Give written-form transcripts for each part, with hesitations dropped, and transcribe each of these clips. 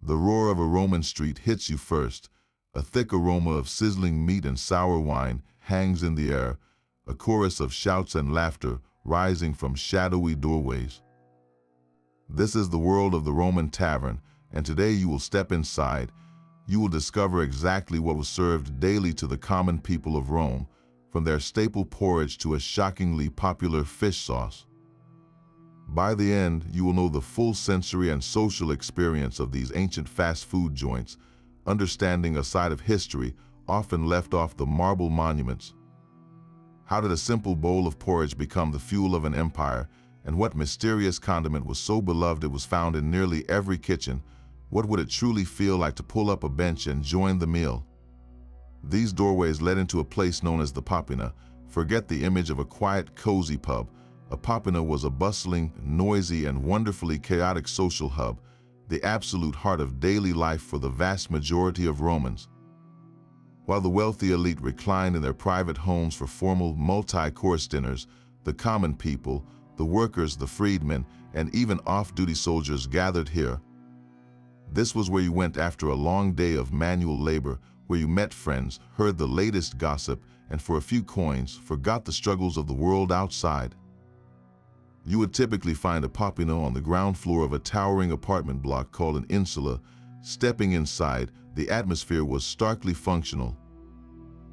The roar of a Roman street hits you first. A thick aroma of sizzling meat and sour wine hangs in the air, a chorus of shouts and laughter rising from shadowy doorways. This is the world of the Roman tavern, and today you will step inside. You will discover exactly what was served daily to the common people of Rome, from their staple porridge to a shockingly popular fish sauce. By the end, you will know the full sensory and social experience of these ancient fast food joints, understanding a side of history often left off the marble monuments. How did a simple bowl of porridge become the fuel of an empire, and what mysterious condiment was so beloved it was found in nearly every kitchen? What would it truly feel like to pull up a bench and join the meal? These doorways led into a place known as the popina. Forget the image of a quiet, cozy pub. A popina was a bustling, noisy, and wonderfully chaotic social hub, the absolute heart of daily life for the vast majority of Romans. While the wealthy elite reclined in their private homes for formal, multi-course dinners, the common people, the workers, the freedmen, and even off-duty soldiers gathered here. This was where you went after a long day of manual labor, where you met friends, heard the latest gossip, and for a few coins, forgot the struggles of the world outside. You would typically find a popino on the ground floor of a towering apartment block called an insula. Stepping inside, the atmosphere was starkly functional.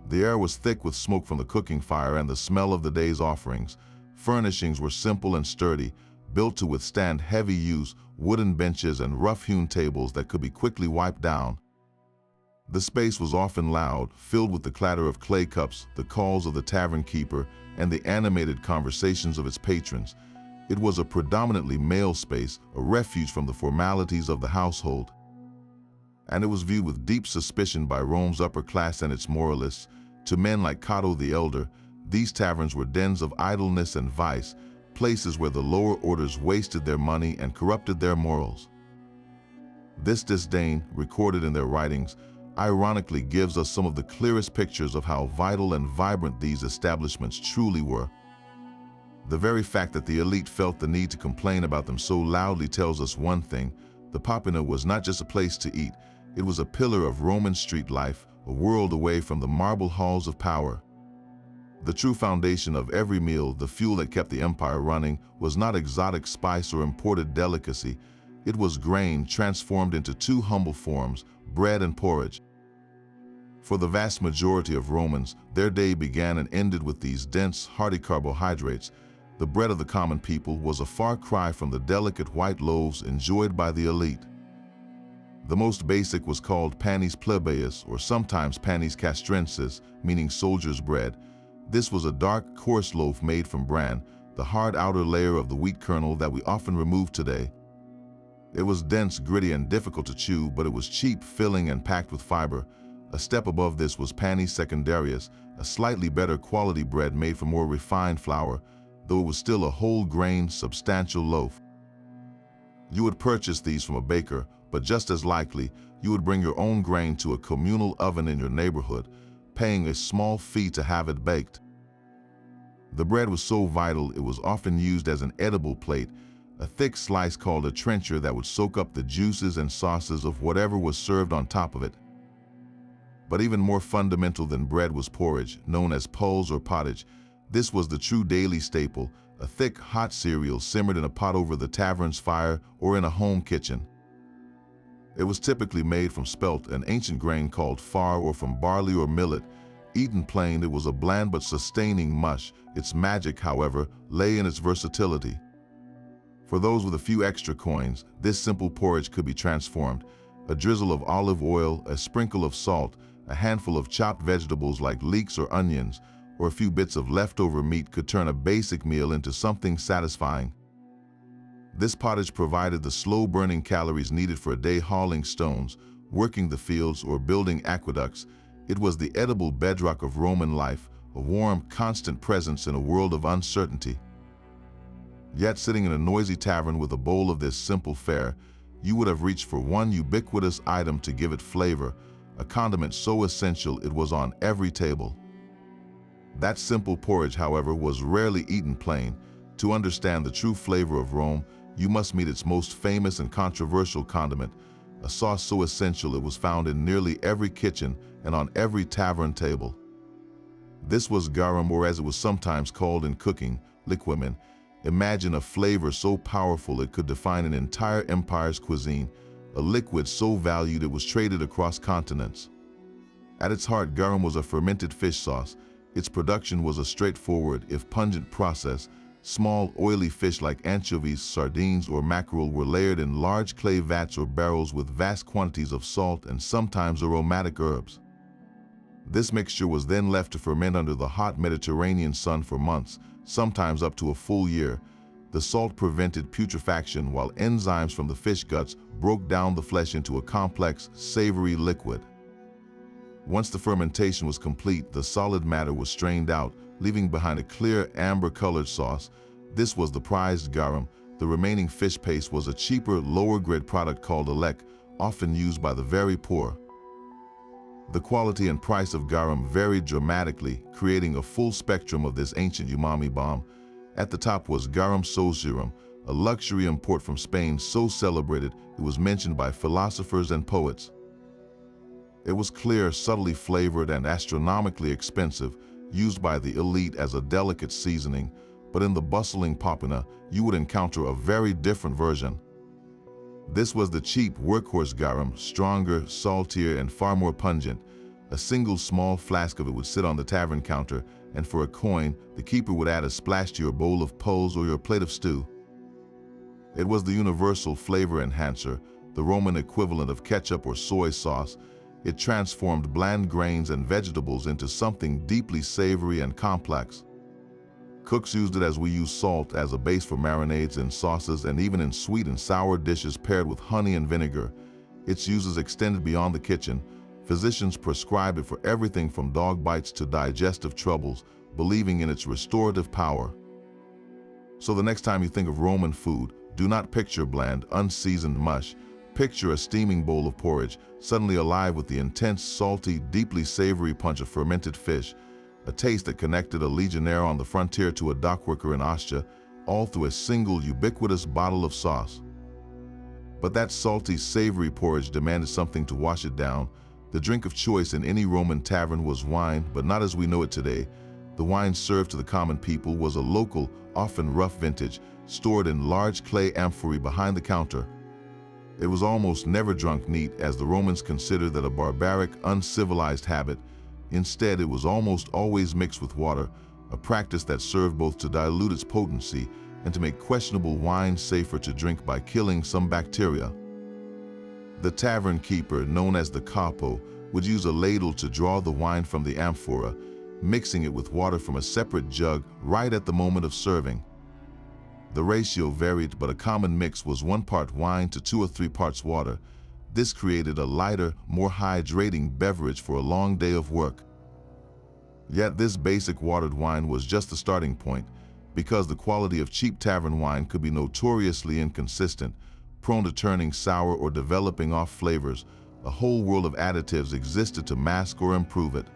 The air was thick with smoke from the cooking fire and the smell of the day's offerings. Furnishings were simple and sturdy, built to withstand heavy use, wooden benches and rough-hewn tables that could be quickly wiped down. The space was often loud, filled with the clatter of clay cups, the calls of the tavern keeper, and the animated conversations of its patrons. It was a predominantly male space, a refuge from the formalities of the household. And it was viewed with deep suspicion by Rome's upper class and its moralists. To men like Cato the Elder, these taverns were dens of idleness and vice, places where the lower orders wasted their money and corrupted their morals. This disdain, recorded in their writings, ironically gives us some of the clearest pictures of how vital and vibrant these establishments truly were. The very fact that the elite felt the need to complain about them so loudly tells us one thing: the popina was not just a place to eat, it was a pillar of Roman street life, a world away from the marble halls of power. The true foundation of every meal, the fuel that kept the empire running, was not exotic spice or imported delicacy. It was grain transformed into two humble forms, bread and porridge. For the vast majority of Romans, their day began and ended with these dense, hearty carbohydrates. The bread of the common people was a far cry from the delicate white loaves enjoyed by the elite. The most basic was called panis plebeius, or sometimes panis castrensis, meaning soldier's bread. This was a dark, coarse loaf made from bran, the hard outer layer of the wheat kernel that we often remove today. It was dense, gritty, and difficult to chew, but it was cheap, filling, and packed with fiber. A step above this was panis secundarius, a slightly better quality bread made from more refined flour, though it was still a whole-grain, substantial loaf. You would purchase these from a baker, but just as likely, you would bring your own grain to a communal oven in your neighborhood, paying a small fee to have it baked. The bread was so vital it was often used as an edible plate, a thick slice called a trencher that would soak up the juices and sauces of whatever was served on top of it. But even more fundamental than bread was porridge, known as puls or pottage. This was the true daily staple, a thick, hot cereal simmered in a pot over the tavern's fire or in a home kitchen. It was typically made from spelt, an ancient grain called far, or from barley or millet. Eaten plain, it was a bland but sustaining mush. Its magic, however, lay in its versatility. For those with a few extra coins, this simple porridge could be transformed. A drizzle of olive oil, a sprinkle of salt, a handful of chopped vegetables like leeks or onions, or a few bits of leftover meat could turn a basic meal into something satisfying. This pottage provided the slow-burning calories needed for a day hauling stones, working the fields, or building aqueducts. It was the edible bedrock of Roman life, a warm, constant presence in a world of uncertainty. Yet, sitting in a noisy tavern with a bowl of this simple fare, you would have reached for one ubiquitous item to give it flavor, a condiment so essential it was on every table. That simple porridge, however, was rarely eaten plain. To understand the true flavor of Rome, you must meet its most famous and controversial condiment, a sauce so essential it was found in nearly every kitchen and on every tavern table. This was garum, or as it was sometimes called in cooking, liquamen. Imagine a flavor so powerful it could define an entire empire's cuisine, a liquid so valued it was traded across continents. At its heart, garum was a fermented fish sauce. Its production was a straightforward, if pungent process. Small, oily fish like anchovies, sardines, or mackerel were layered in large clay vats or barrels with vast quantities of salt and sometimes aromatic herbs. This mixture was then left to ferment under the hot Mediterranean sun for months, sometimes up to a full year. The salt prevented putrefaction, while enzymes from the fish guts broke down the flesh into a complex, savory liquid. Once the fermentation was complete, the solid matter was strained out, leaving behind a clear, amber-colored sauce. This was the prized garum. The remaining fish paste was a cheaper, lower-grade product called alec, often used by the very poor. The quality and price of garum varied dramatically, creating a full spectrum of this ancient umami bomb. At the top was garum soserum, a luxury import from Spain so celebrated it was mentioned by philosophers and poets. It was clear, subtly flavored, and astronomically expensive, used by the elite as a delicate seasoning, but in the bustling popina, you would encounter a very different version. This was the cheap workhorse garum, stronger, saltier, and far more pungent. A single small flask of it would sit on the tavern counter, and for a coin, the keeper would add a splash to your bowl of puls or your plate of stew. It was the universal flavor enhancer, the Roman equivalent of ketchup or soy sauce. It transformed bland grains and vegetables into something deeply savory and complex. Cooks used it as we use salt as a base for marinades and sauces, and even in sweet and sour dishes paired with honey and vinegar. Its uses extended beyond the kitchen. Physicians prescribed it for everything from dog bites to digestive troubles, believing in its restorative power. So the next time you think of Roman food, do not picture bland, unseasoned mush. Picture a steaming bowl of porridge, suddenly alive with the intense, salty, deeply savory punch of fermented fish, a taste that connected a legionnaire on the frontier to a dockworker in Ostia, all through a single ubiquitous bottle of sauce. But that salty, savory porridge demanded something to wash it down. The drink of choice in any Roman tavern was wine, but not as we know it today. The wine served to the common people was a local, often rough vintage, stored in large clay amphorae behind the counter. It was almost never drunk neat, as the Romans considered that a barbaric, uncivilized habit. Instead, it was almost always mixed with water, a practice that served both to dilute its potency and to make questionable wine safer to drink by killing some bacteria. The tavern keeper, known as the capo, would use a ladle to draw the wine from the amphora, mixing it with water from a separate jug right at the moment of serving. The ratio varied, but a common mix was 1 part wine to 2 or 3 parts water. This created a lighter, more hydrating beverage for a long day of work. Yet this basic watered wine was just the starting point, because the quality of cheap tavern wine could be notoriously inconsistent, prone to turning sour or developing off flavors. A whole world of additives existed to mask or improve it.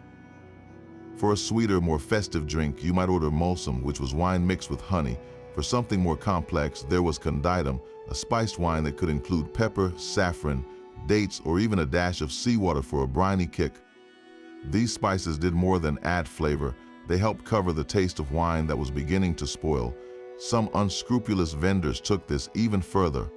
For a sweeter, more festive drink, you might order mulsum, which was wine mixed with honey. For something more complex, there was conditum, a spiced wine that could include pepper, saffron, dates, or even a dash of seawater for a briny kick. These spices did more than add flavor. They helped cover the taste of wine that was beginning to spoil. Some unscrupulous vendors took this even further.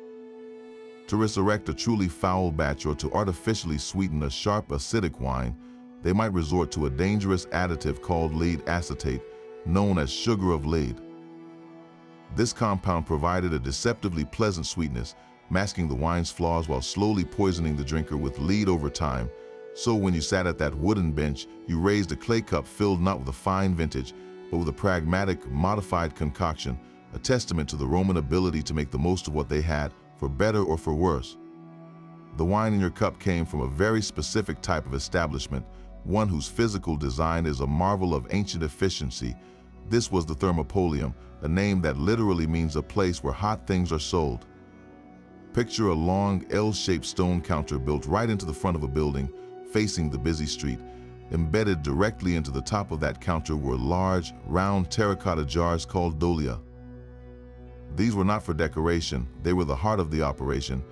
To resurrect a truly foul batch or to artificially sweeten a sharp, acidic wine, they might resort to a dangerous additive called lead acetate, known as sugar of lead. This compound provided a deceptively pleasant sweetness, masking the wine's flaws while slowly poisoning the drinker with lead over time. So when you sat at that wooden bench, you raised a clay cup filled not with a fine vintage, but with a pragmatic, modified concoction, a testament to the Roman ability to make the most of what they had, for better or for worse. The wine in your cup came from a very specific type of establishment, one whose physical design is a marvel of ancient efficiency. This was the thermopolium, a name that literally means a place where hot things are sold. Picture a long, L-shaped stone counter built right into the front of a building, facing the busy street. Embedded directly into the top of that counter were large, round terracotta jars called dolia. These were not for decoration, they were the heart of the operation.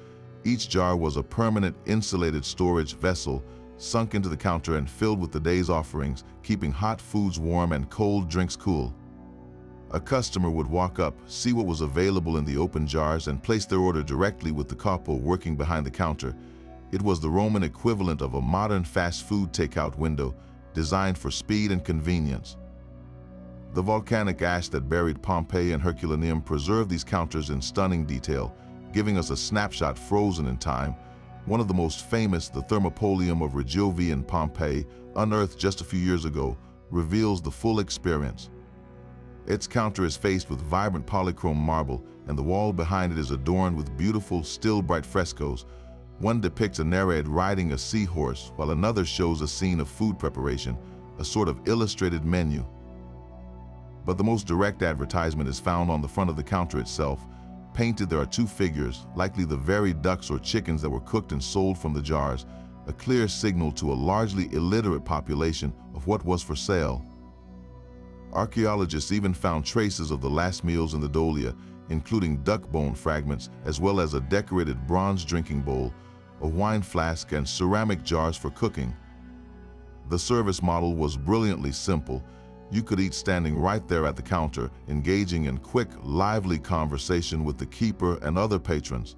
Each jar was a permanent insulated storage vessel sunk into the counter and filled with the day's offerings, keeping hot foods warm and cold drinks cool. A customer would walk up, see what was available in the open jars, and place their order directly with the capo working behind the counter. It was the Roman equivalent of a modern fast food takeout window, designed for speed and convenience. The volcanic ash that buried Pompeii and Herculaneum preserved these counters in stunning detail, giving us a snapshot frozen in time. One of the most famous, the thermopolium of Regiovi in Pompeii, unearthed just a few years ago, reveals the full experience. Its counter is faced with vibrant polychrome marble, and the wall behind it is adorned with beautiful, still bright frescoes. One depicts a Nereid riding a seahorse, while another shows a scene of food preparation, a sort of illustrated menu. But the most direct advertisement is found on the front of the counter itself. Painted, there are two figures, likely the very ducks or chickens that were cooked and sold from the jars, a clear signal to a largely illiterate population of what was for sale. Archaeologists even found traces of the last meals in the dolia, including duck bone fragments, as well as a decorated bronze drinking bowl, a wine flask, and ceramic jars for cooking. The service model was brilliantly simple. You could eat standing right there at the counter, engaging in quick, lively conversation with the keeper and other patrons.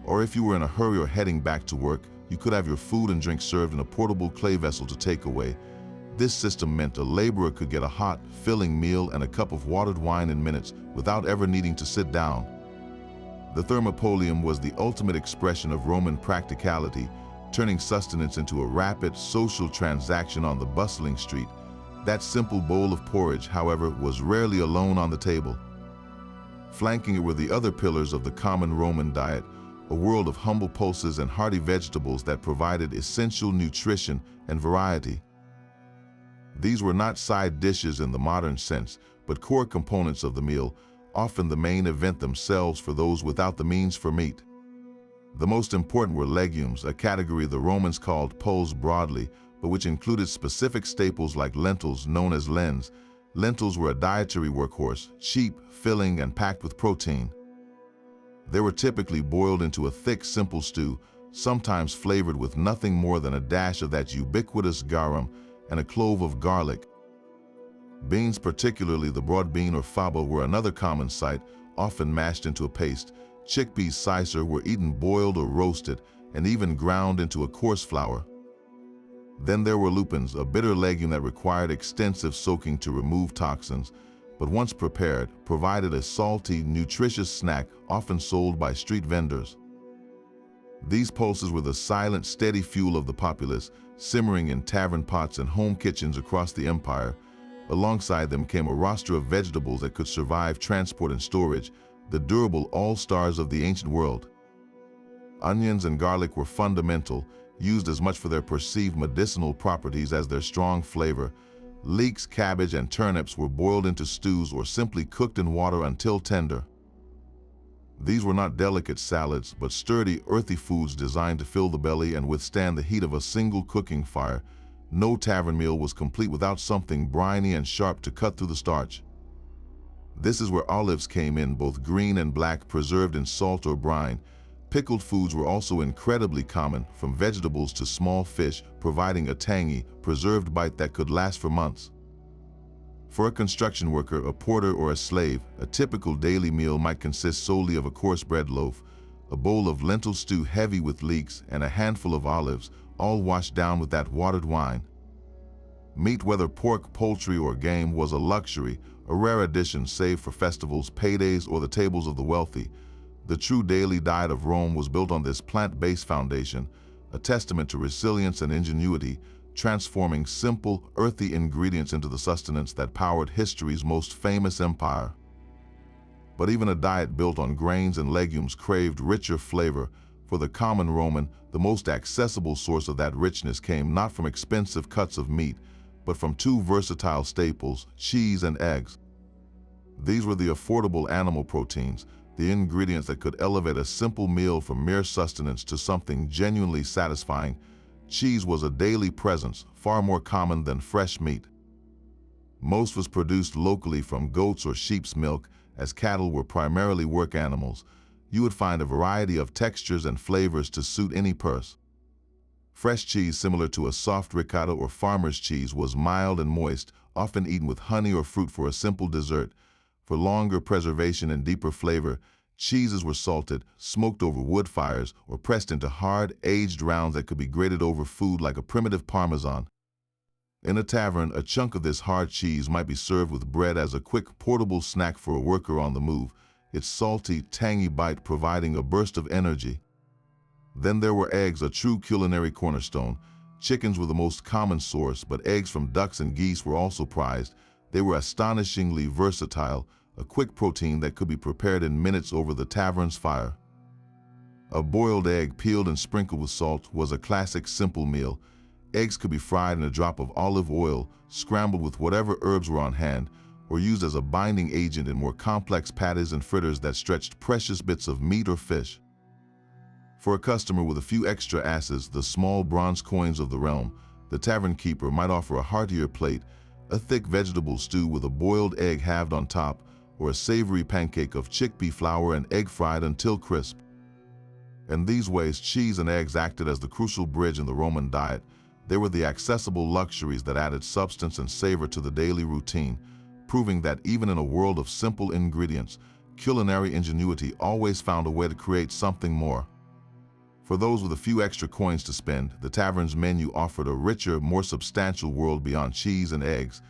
Or if you were in a hurry or heading back to work, you could have your food and drink served in a portable clay vessel to take away. This system meant a laborer could get a hot, filling meal and a cup of watered wine in minutes without ever needing to sit down. The thermopolium was the ultimate expression of Roman practicality, turning sustenance into a rapid, social transaction on the bustling street. That simple bowl of porridge, however, was rarely alone on the table. Flanking it were the other pillars of the common Roman diet, a world of humble pulses and hearty vegetables that provided essential nutrition and variety. These were not side dishes in the modern sense, but core components of the meal, often the main event themselves for those without the means for meat. The most important were legumes, a category the Romans called puls broadly, but which included specific staples like lentils known as lens. Lentils were a dietary workhorse, cheap, filling, and packed with protein. They were typically boiled into a thick, simple stew, sometimes flavored with nothing more than a dash of that ubiquitous garum and a clove of garlic. Beans, particularly the broad bean or faba, were another common sight, often mashed into a paste. Chickpeas sicer were eaten boiled or roasted, and even ground into a coarse flour. Then there were lupins, a bitter legume that required extensive soaking to remove toxins, but once prepared, provided a salty, nutritious snack often sold by street vendors. These pulses were the silent, steady fuel of the populace, simmering in tavern pots and home kitchens across the empire. Alongside them came a roster of vegetables that could survive transport and storage, the durable all-stars of the ancient world. Onions and garlic were fundamental, used as much for their perceived medicinal properties as their strong flavor. Leeks, cabbage, and turnips were boiled into stews or simply cooked in water until tender. These were not delicate salads, but sturdy, earthy foods designed to fill the belly and withstand the heat of a single cooking fire. No tavern meal was complete without something briny and sharp to cut through the starch. This is where olives came in, both green and black, preserved in salt or brine. Pickled foods were also incredibly common, from vegetables to small fish, providing a tangy, preserved bite that could last for months. For a construction worker, a porter, or a slave, a typical daily meal might consist solely of a coarse bread loaf, a bowl of lentil stew heavy with leeks, and a handful of olives, all washed down with that watered wine. Meat, whether pork, poultry, or game, was a luxury, a rare addition save for festivals, paydays, or the tables of the wealthy. The true daily diet of Rome was built on this plant-based foundation, a testament to resilience and ingenuity, transforming simple, earthy ingredients into the sustenance that powered history's most famous empire. But even a diet built on grains and legumes craved richer flavor. For the common Roman, the most accessible source of that richness came not from expensive cuts of meat, but from two versatile staples, cheese and eggs. These were the affordable animal proteins, the ingredients that could elevate a simple meal from mere sustenance to something genuinely satisfying. Cheese was a daily presence, far more common than fresh meat. Most was produced locally from goats or sheep's milk, as cattle were primarily work animals. You would find a variety of textures and flavors to suit any purse. Fresh cheese, similar to a soft ricotta or farmer's cheese, was mild and moist, often eaten with honey or fruit for a simple dessert. For longer preservation and deeper flavor, cheeses were salted, smoked over wood fires, or pressed into hard, aged rounds that could be grated over food like a primitive parmesan. In a tavern, a chunk of this hard cheese might be served with bread as a quick, portable snack for a worker on the move, its salty, tangy bite providing a burst of energy. Then there were eggs, a true culinary cornerstone. Chickens were the most common source, but eggs from ducks and geese were also prized. They were astonishingly versatile, a quick protein that could be prepared in minutes over the tavern's fire. A boiled egg, peeled and sprinkled with salt, was a classic simple meal. Eggs could be fried in a drop of olive oil, scrambled with whatever herbs were on hand, or used as a binding agent in more complex patties and fritters that stretched precious bits of meat or fish. For a customer with a few extra asses, the small bronze coins of the realm, the tavern keeper might offer a heartier plate, a thick vegetable stew with a boiled egg halved on top, or a savory pancake of chickpea flour and egg fried until crisp. In these ways, cheese and eggs acted as the crucial bridge in the Roman diet. They were the accessible luxuries that added substance and savor to the daily routine, proving that even in a world of simple ingredients, culinary ingenuity always found a way to create something more. For those with a few extra coins to spend, the tavern's menu offered a richer, more substantial world beyond cheese and eggs.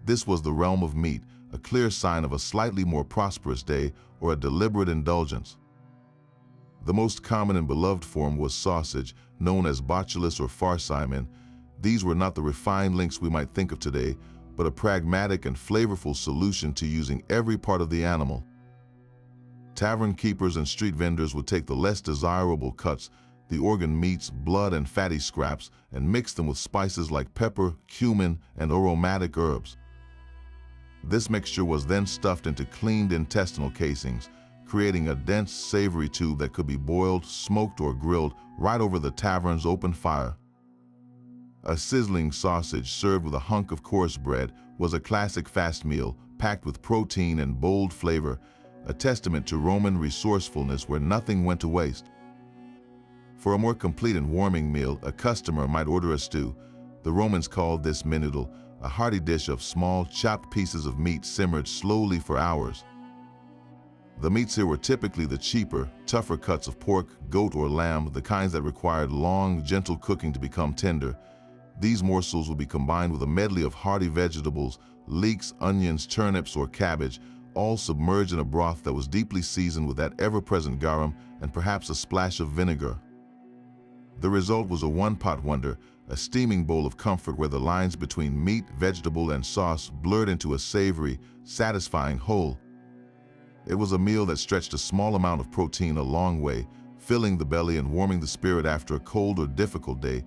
This was the realm of meat, a clear sign of a slightly more prosperous day or a deliberate indulgence. The most common and beloved form was sausage, known as botulus or farsimon. These were not the refined links we might think of today, but a pragmatic and flavorful solution to using every part of the animal. Tavern keepers and street vendors would take the less desirable cuts, the organ meats, blood, and fatty scraps, and mix them with spices like pepper, cumin, and aromatic herbs. This mixture was then stuffed into cleaned intestinal casings, creating a dense, savory tube that could be boiled, smoked, or grilled right over the tavern's open fire. A sizzling sausage served with a hunk of coarse bread was a classic fast meal, packed with protein and bold flavor, a testament to Roman resourcefulness where nothing went to waste. For a more complete and warming meal, a customer might order a stew. The Romans called this menudo, a hearty dish of small, chopped pieces of meat simmered slowly for hours. The meats here were typically the cheaper, tougher cuts of pork, goat, or lamb, the kinds that required long, gentle cooking to become tender. These morsels would be combined with a medley of hearty vegetables, leeks, onions, turnips, or cabbage, all submerged in a broth that was deeply seasoned with that ever-present garum and perhaps a splash of vinegar. The result was a one-pot wonder, a steaming bowl of comfort where the lines between meat, vegetable, and sauce blurred into a savory, satisfying whole. It was a meal that stretched a small amount of protein a long way, filling the belly and warming the spirit after a cold or difficult day.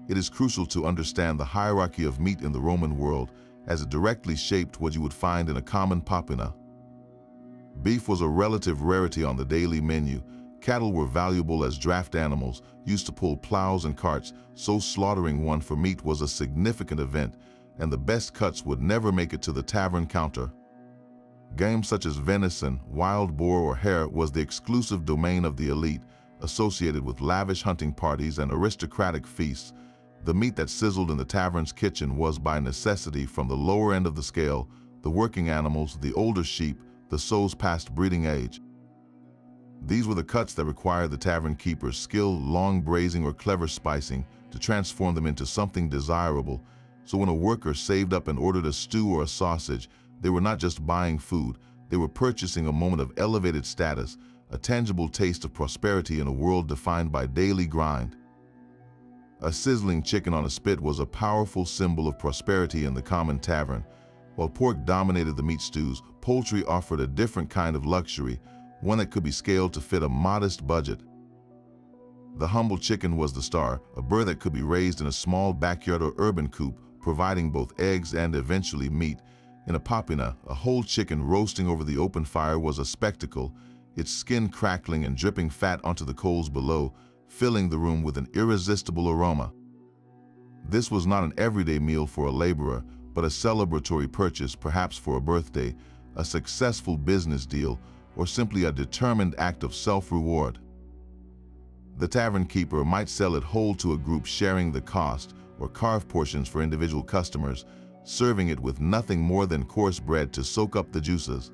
It is crucial to understand the hierarchy of meat in the Roman world, as it directly shaped what you would find in a common popina. Beef was a relative rarity on the daily menu. Cattle were valuable as draft animals, used to pull plows and carts, so slaughtering one for meat was a significant event, and the best cuts would never make it to the tavern counter. Game such as venison, wild boar, or hare was the exclusive domain of the elite, associated with lavish hunting parties and aristocratic feasts. The meat that sizzled in the tavern's kitchen was by necessity from the lower end of the scale, the working animals, the older sheep, the sows past breeding age. These were the cuts that required the tavern keeper's skill, long braising, or clever spicing to transform them into something desirable. So when a worker saved up and ordered a stew or a sausage, they were not just buying food, they were purchasing a moment of elevated status, a tangible taste of prosperity in a world defined by daily grind. A sizzling chicken on a spit was a powerful symbol of prosperity in the common tavern. While pork dominated the meat stews, poultry offered a different kind of luxury, one that could be scaled to fit a modest budget. The humble chicken was the star, a bird that could be raised in a small backyard or urban coop, providing both eggs and eventually meat. In a popina, a whole chicken roasting over the open fire was a spectacle, its skin crackling and dripping fat onto the coals below, filling the room with an irresistible aroma. This was not an everyday meal for a laborer, but a celebratory purchase, perhaps for a birthday, a successful business deal, or simply a determined act of self-reward. The tavern keeper might sell it whole to a group sharing the cost, or carve portions for individual customers, serving it with nothing more than coarse bread to soak up the juices.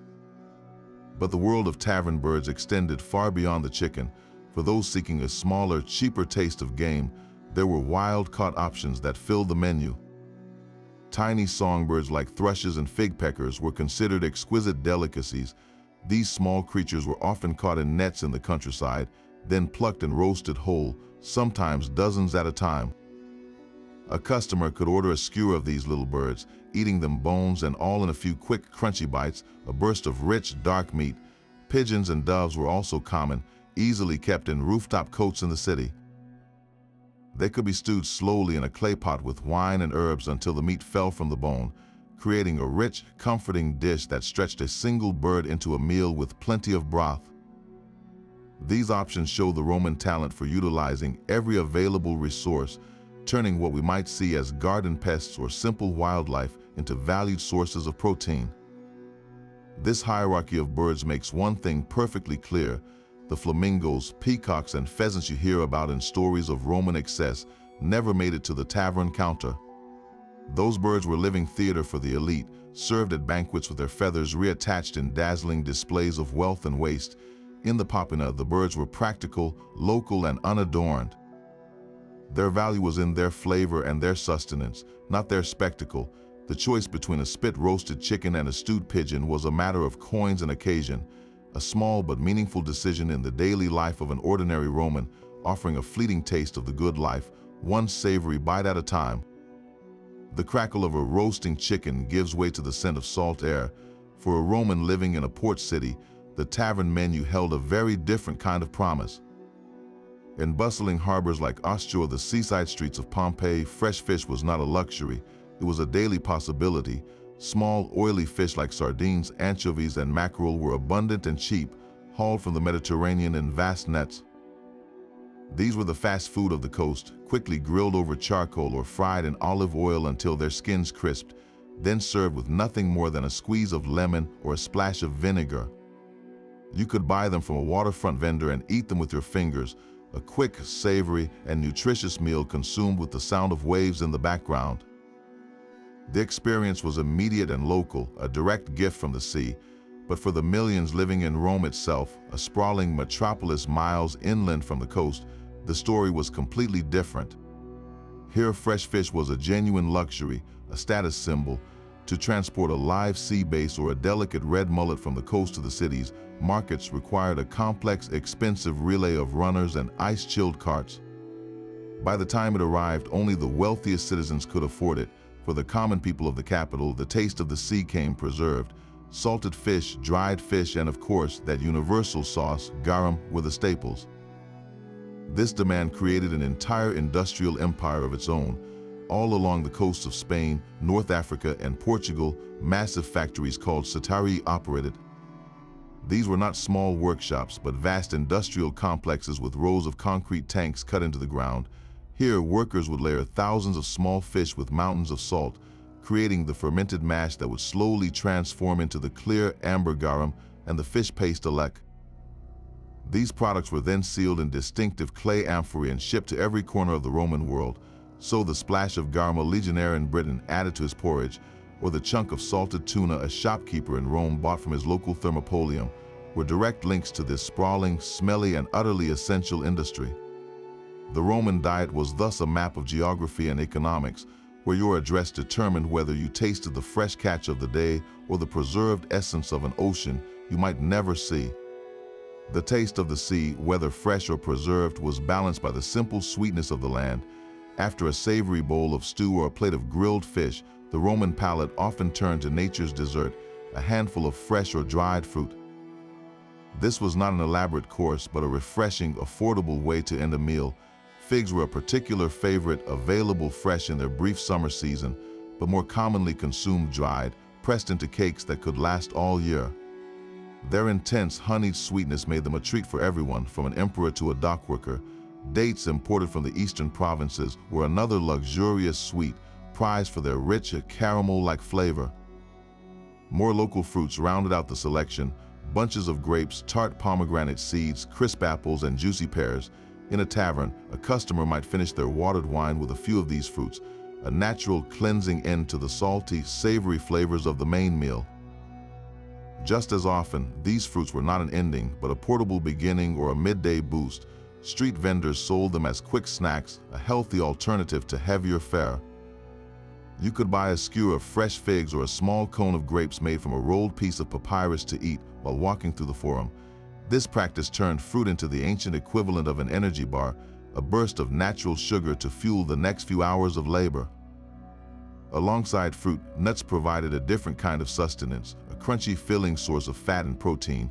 But the world of tavern birds extended far beyond the chicken. For those seeking a smaller, cheaper taste of game, there were wild-caught options that filled the menu. Tiny songbirds like thrushes and fig peckers were considered exquisite delicacies. These small creatures were often caught in nets in the countryside, then plucked and roasted whole, sometimes dozens at a time. A customer could order a skewer of these little birds, eating them bones and all in a few quick, crunchy bites, a burst of rich, dark meat. Pigeons and doves were also common, easily kept in rooftop cotes in the city. They could be stewed slowly in a clay pot with wine and herbs until the meat fell from the bone, creating a rich, comforting dish that stretched a single bird into a meal with plenty of broth. These options show the Roman talent for utilizing every available resource, turning what we might see as garden pests or simple wildlife into valued sources of protein. This hierarchy of birds makes one thing perfectly clear: the flamingos, peacocks, and pheasants you hear about in stories of Roman excess never made it to the tavern counter. Those birds were living theater for the elite, served at banquets with their feathers reattached in dazzling displays of wealth and waste. In the popina, the birds were practical, local, and unadorned. Their value was in their flavor and their sustenance, not their spectacle. The choice between a spit-roasted chicken and a stewed pigeon was a matter of coins and occasion, a small but meaningful decision in the daily life of an ordinary Roman, offering a fleeting taste of the good life, one savory bite at a time. The crackle of a roasting chicken gives way to the scent of salt air. For a Roman living in a port city, the tavern menu held a very different kind of promise. In bustling harbors like Ostia or the seaside streets of Pompeii, fresh fish was not a luxury, it was a daily possibility. Small, oily fish like sardines, anchovies, and mackerel were abundant and cheap, hauled from the Mediterranean in vast nets. These were the fast food of the coast, quickly grilled over charcoal or fried in olive oil until their skins crisped, then served with nothing more than a squeeze of lemon or a splash of vinegar. You could buy them from a waterfront vendor and eat them with your fingers, a quick, savory, and nutritious meal consumed with the sound of waves in the background. The experience was immediate and local, a direct gift from the sea, but for the millions living in Rome itself, a sprawling metropolis miles inland from the coast, the story was completely different. Here, fresh fish was a genuine luxury, a status symbol. To transport a live sea bass or a delicate red mullet from the coast to the cities, markets required a complex, expensive relay of runners and ice-chilled carts. By the time it arrived, only the wealthiest citizens could afford it. For the common people of the capital, the taste of the sea came preserved. Salted fish, dried fish, and of course, that universal sauce, garum, were the staples. This demand created an entire industrial empire of its own. All along the coasts of Spain, North Africa, and Portugal, massive factories called satari operated. These were not small workshops, but vast industrial complexes with rows of concrete tanks cut into the ground. Here, workers would layer thousands of small fish with mountains of salt, creating the fermented mash that would slowly transform into the clear amber garum and the fish paste alec. These products were then sealed in distinctive clay amphorae and shipped to every corner of the Roman world. So the splash of garum a legionnaire in Britain added to his porridge, or the chunk of salted tuna a shopkeeper in Rome bought from his local thermopolium, were direct links to this sprawling, smelly, and utterly essential industry. The Roman diet was thus a map of geography and economics, where your address determined whether you tasted the fresh catch of the day or the preserved essence of an ocean you might never see. The taste of the sea, whether fresh or preserved, was balanced by the simple sweetness of the land. After a savory bowl of stew or a plate of grilled fish, the Roman palate often turned to nature's dessert, a handful of fresh or dried fruit. This was not an elaborate course, but a refreshing, affordable way to end a meal. Figs were a particular favorite, available fresh in their brief summer season, but more commonly consumed dried, pressed into cakes that could last all year. Their intense, honeyed sweetness made them a treat for everyone, from an emperor to a dockworker. Dates imported from the eastern provinces were another luxurious sweet, prized for their rich, caramel-like flavor. More local fruits rounded out the selection: bunches of grapes, tart pomegranate seeds, crisp apples, and juicy pears. In a tavern, a customer might finish their watered wine with a few of these fruits, a natural cleansing end to the salty, savory flavors of the main meal. Just as often, these fruits were not an ending, but a portable beginning or a midday boost. Street vendors sold them as quick snacks, a healthy alternative to heavier fare. You could buy a skewer of fresh figs or a small cone of grapes made from a rolled piece of papyrus to eat while walking through the forum. This practice turned fruit into the ancient equivalent of an energy bar, a burst of natural sugar to fuel the next few hours of labor. Alongside fruit, nuts provided a different kind of sustenance, a crunchy filling source of fat and protein.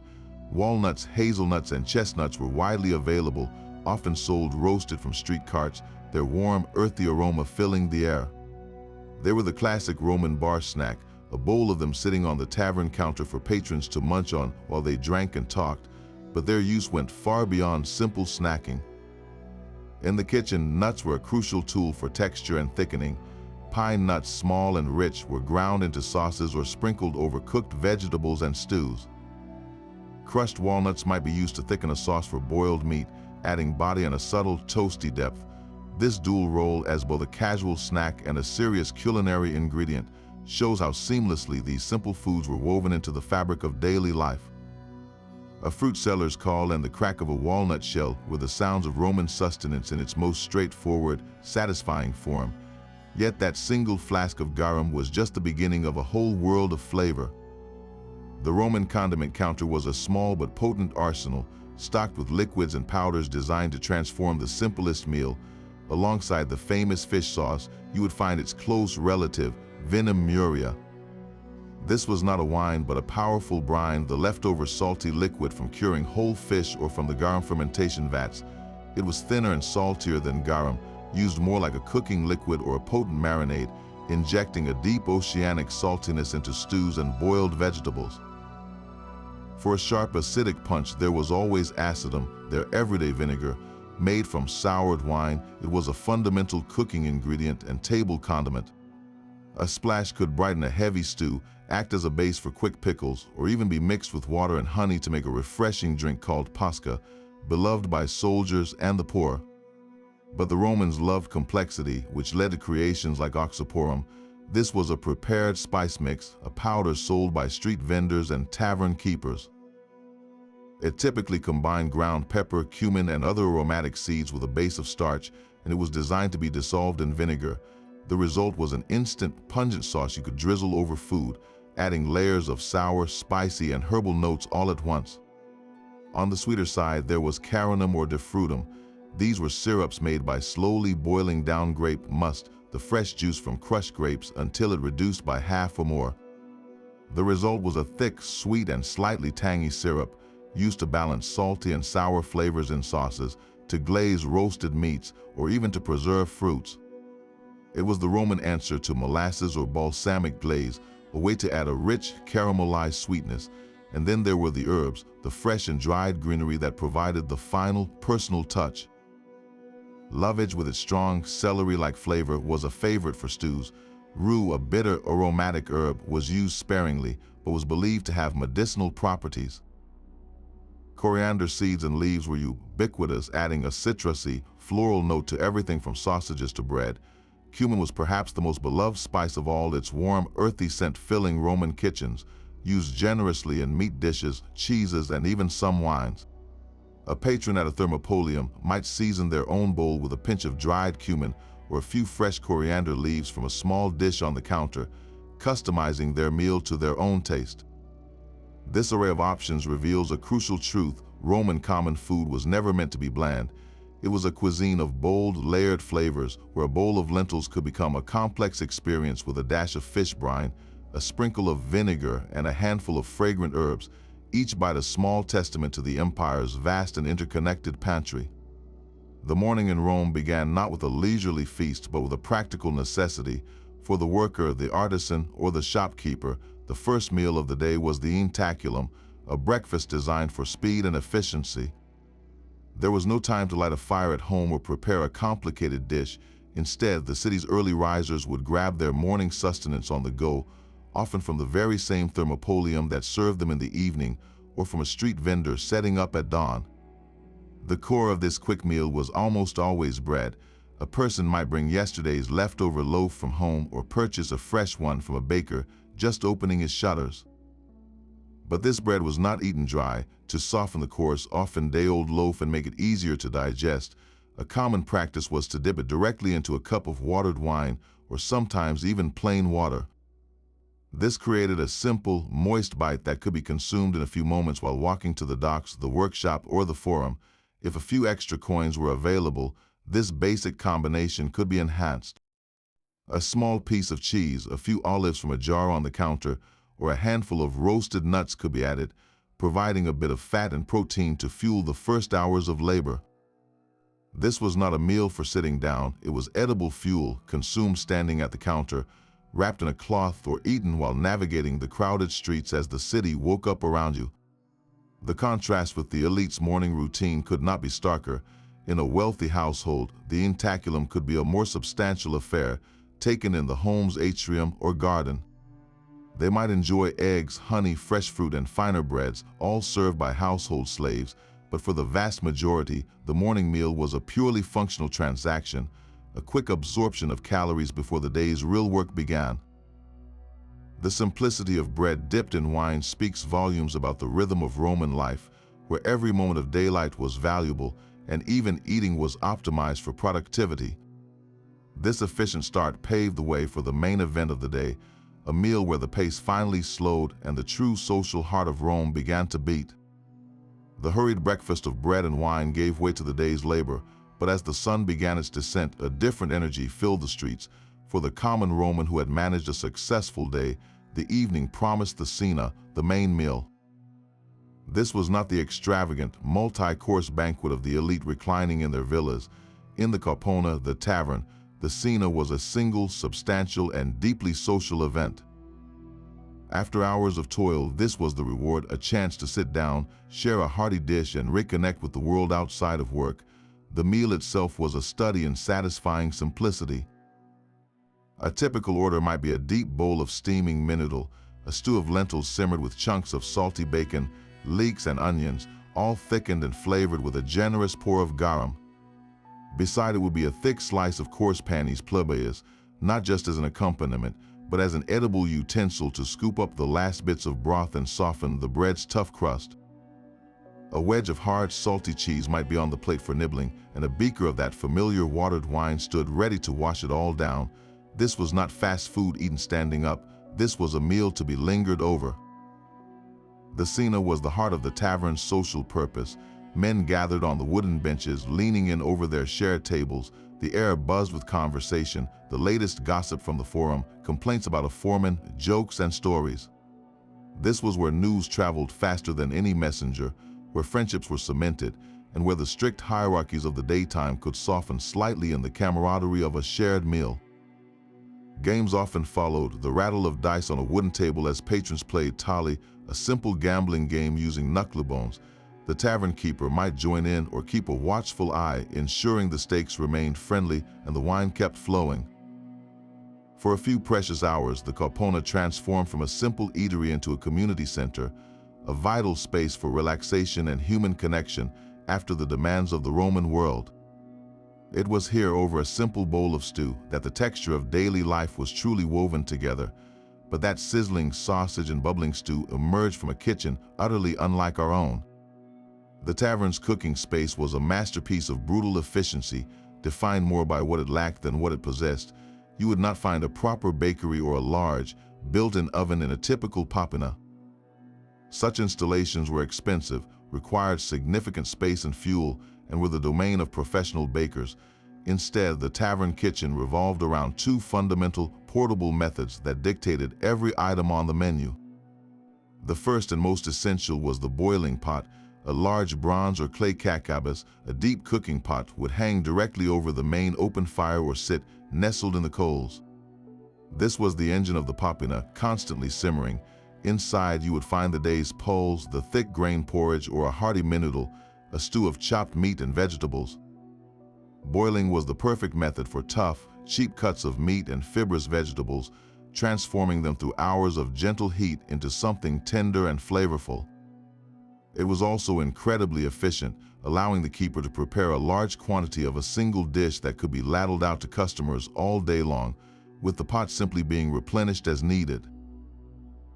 Walnuts, hazelnuts, and chestnuts were widely available, often sold roasted from street carts, their warm, earthy aroma filling the air. They were the classic Roman bar snack, a bowl of them sitting on the tavern counter for patrons to munch on while they drank and talked, but their use went far beyond simple snacking. In the kitchen, nuts were a crucial tool for texture and thickening. Pine nuts, small and rich, were ground into sauces or sprinkled over cooked vegetables and stews. Crushed walnuts might be used to thicken a sauce for boiled meat, adding body and a subtle, toasty depth. This dual role as both a casual snack and a serious culinary ingredient shows how seamlessly these simple foods were woven into the fabric of daily life. A fruit seller's call and the crack of a walnut shell were the sounds of Roman sustenance in its most straightforward, satisfying form. Yet that single flask of garum was just the beginning of a whole world of flavor. The Roman condiment counter was a small but potent arsenal, stocked with liquids and powders designed to transform the simplest meal. Alongside the famous fish sauce, you would find its close relative, vinum muriae. This was not a wine, but a powerful brine, the leftover salty liquid from curing whole fish or from the garum fermentation vats. It was thinner and saltier than garum, used more like a cooking liquid or a potent marinade, injecting a deep oceanic saltiness into stews and boiled vegetables. For a sharp acidic punch, there was always acidum, their everyday vinegar. Made from soured wine, it was a fundamental cooking ingredient and table condiment. A splash could brighten a heavy stew, act as a base for quick pickles, or even be mixed with water and honey to make a refreshing drink called pasca, beloved by soldiers and the poor. But the Romans loved complexity, which led to creations like oxyporum. This was a prepared spice mix, a powder sold by street vendors and tavern keepers. It typically combined ground pepper, cumin, and other aromatic seeds with a base of starch, and it was designed to be dissolved in vinegar. The result was an instant, pungent sauce you could drizzle over food, adding layers of sour, spicy, and herbal notes all at once. On the sweeter side, there was carinum or defrutum. These were syrups made by slowly boiling down grape must, the fresh juice from crushed grapes, until it reduced by half or more. The result was a thick, sweet, and slightly tangy syrup, used to balance salty and sour flavors in sauces, to glaze roasted meats, or even to preserve fruits. It was the Roman answer to molasses or balsamic glaze, a way to add a rich, caramelized sweetness. And then there were the herbs, the fresh and dried greenery that provided the final, personal touch. Lovage, with its strong, celery-like flavor, was a favorite for stews. Rue, a bitter, aromatic herb, was used sparingly, but was believed to have medicinal properties. Coriander seeds and leaves were ubiquitous, adding a citrusy, floral note to everything from sausages to bread. Cumin was perhaps the most beloved spice of all, its warm, earthy scent filling Roman kitchens, used generously in meat dishes, cheeses, and even some wines. A patron at a thermopolium might season their own bowl with a pinch of dried cumin or a few fresh coriander leaves from a small dish on the counter, customizing their meal to their own taste. This array of options reveals a crucial truth: Roman common food was never meant to be bland. It was a cuisine of bold, layered flavors, where a bowl of lentils could become a complex experience with a dash of fish brine, a sprinkle of vinegar, and a handful of fragrant herbs, each bite a small testament to the empire's vast and interconnected pantry. The morning in Rome began not with a leisurely feast, but with a practical necessity. For the worker, the artisan, or the shopkeeper, the first meal of the day was the intaculum, a breakfast designed for speed and efficiency. There was no time to light a fire at home or prepare a complicated dish. Instead, the city's early risers would grab their morning sustenance on the go, often from the very same thermopolium that served them in the evening, or from a street vendor setting up at dawn. The core of this quick meal was almost always bread. A person might bring yesterday's leftover loaf from home or purchase a fresh one from a baker just opening his shutters. But this bread was not eaten dry. To soften the coarse, often day-old loaf and make it easier to digest, a common practice was to dip it directly into a cup of watered wine or sometimes even plain water. This created a simple, moist bite that could be consumed in a few moments while walking to the docks, the workshop, or the forum. If a few extra coins were available, this basic combination could be enhanced. A small piece of cheese, a few olives from a jar on the counter, or a handful of roasted nuts could be added, providing a bit of fat and protein to fuel the first hours of labor. This was not a meal for sitting down. It was edible fuel, consumed standing at the counter, wrapped in a cloth, or eaten while navigating the crowded streets as the city woke up around you. The contrast with the elite's morning routine could not be starker. In a wealthy household, the intaculum could be a more substantial affair, taken in the home's atrium or garden. They might enjoy eggs, honey, fresh fruit, and finer breads, all served by household slaves, but for the vast majority, the morning meal was a purely functional transaction, a quick absorption of calories before the day's real work began. The simplicity of bread dipped in wine speaks volumes about the rhythm of Roman life, where every moment of daylight was valuable and even eating was optimized for productivity. This efficient start paved the way for the main event of the day, a meal where the pace finally slowed and the true social heart of Rome began to beat. The hurried breakfast of bread and wine gave way to the day's labor, but as the sun began its descent, a different energy filled the streets. For the common Roman who had managed a successful day, the evening promised the cena, the main meal. This was not the extravagant, multi-course banquet of the elite reclining in their villas. In the Corpona, the tavern, the cena was a single, substantial, and deeply social event. After hours of toil, this was the reward, a chance to sit down, share a hearty dish, and reconnect with the world outside of work. The meal itself was a study in satisfying simplicity. A typical order might be a deep bowl of steaming menudo, a stew of lentils simmered with chunks of salty bacon, leeks, and onions, all thickened and flavored with a generous pour of garum. Beside it would be a thick slice of coarse panis plebeias, not just as an accompaniment, but as an edible utensil to scoop up the last bits of broth and soften the bread's tough crust. A wedge of hard, salty cheese might be on the plate for nibbling, and a beaker of that familiar watered wine stood ready to wash it all down. This was not fast food eaten standing up. This was a meal to be lingered over. The cena was the heart of the tavern's social purpose. Men gathered on the wooden benches, leaning in over their shared tables. The air buzzed with conversation, the latest gossip from the forum, complaints about a foreman, jokes, and stories. This was where news traveled faster than any messenger, where friendships were cemented, and where the strict hierarchies of the daytime could soften slightly in the camaraderie of a shared meal. Games often followed, the rattle of dice on a wooden table as patrons played tally, a simple gambling game using knucklebones. The tavern keeper might join in or keep a watchful eye, ensuring the stakes remained friendly and the wine kept flowing. For a few precious hours, the Corpona transformed from a simple eatery into a community center, a vital space for relaxation and human connection after the demands of the Roman world. It was here, over a simple bowl of stew, that the texture of daily life was truly woven together. But that sizzling sausage and bubbling stew emerged from a kitchen utterly unlike our own. The tavern's cooking space was a masterpiece of brutal efficiency, defined more by what it lacked than what it possessed. You would not find a proper bakery or a large, built-in oven in a typical popina. Such installations were expensive, required significant space and fuel, and were the domain of professional bakers. Instead, the tavern kitchen revolved around two fundamental, portable methods that dictated every item on the menu. The first and most essential was the boiling pot. A large bronze or clay kakabas, a deep cooking pot, would hang directly over the main open fire or sit nestled in the coals. This was the engine of the popina, constantly simmering. Inside, you would find the day's puls, the thick grain porridge, or a hearty menudo, a stew of chopped meat and vegetables. Boiling was the perfect method for tough, cheap cuts of meat and fibrous vegetables, transforming them through hours of gentle heat into something tender and flavorful. It was also incredibly efficient, allowing the keeper to prepare a large quantity of a single dish that could be ladled out to customers all day long, with the pot simply being replenished as needed.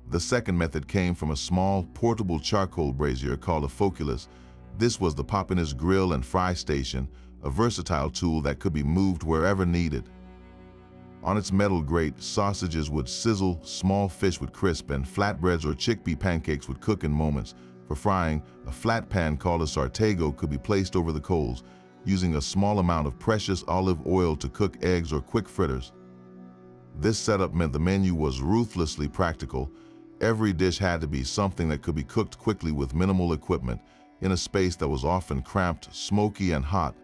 The second method came from a small, portable charcoal brazier called a foculus. This was the popina's grill and fry station, a versatile tool that could be moved wherever needed. On its metal grate, sausages would sizzle, small fish would crisp, and flatbreads or chickpea pancakes would cook in moments. For frying, a flat pan called a sartego could be placed over the coals, using a small amount of precious olive oil to cook eggs or quick fritters. This setup meant the menu was ruthlessly practical. Every dish had to be something that could be cooked quickly with minimal equipment, in a space that was often cramped, smoky, and hot.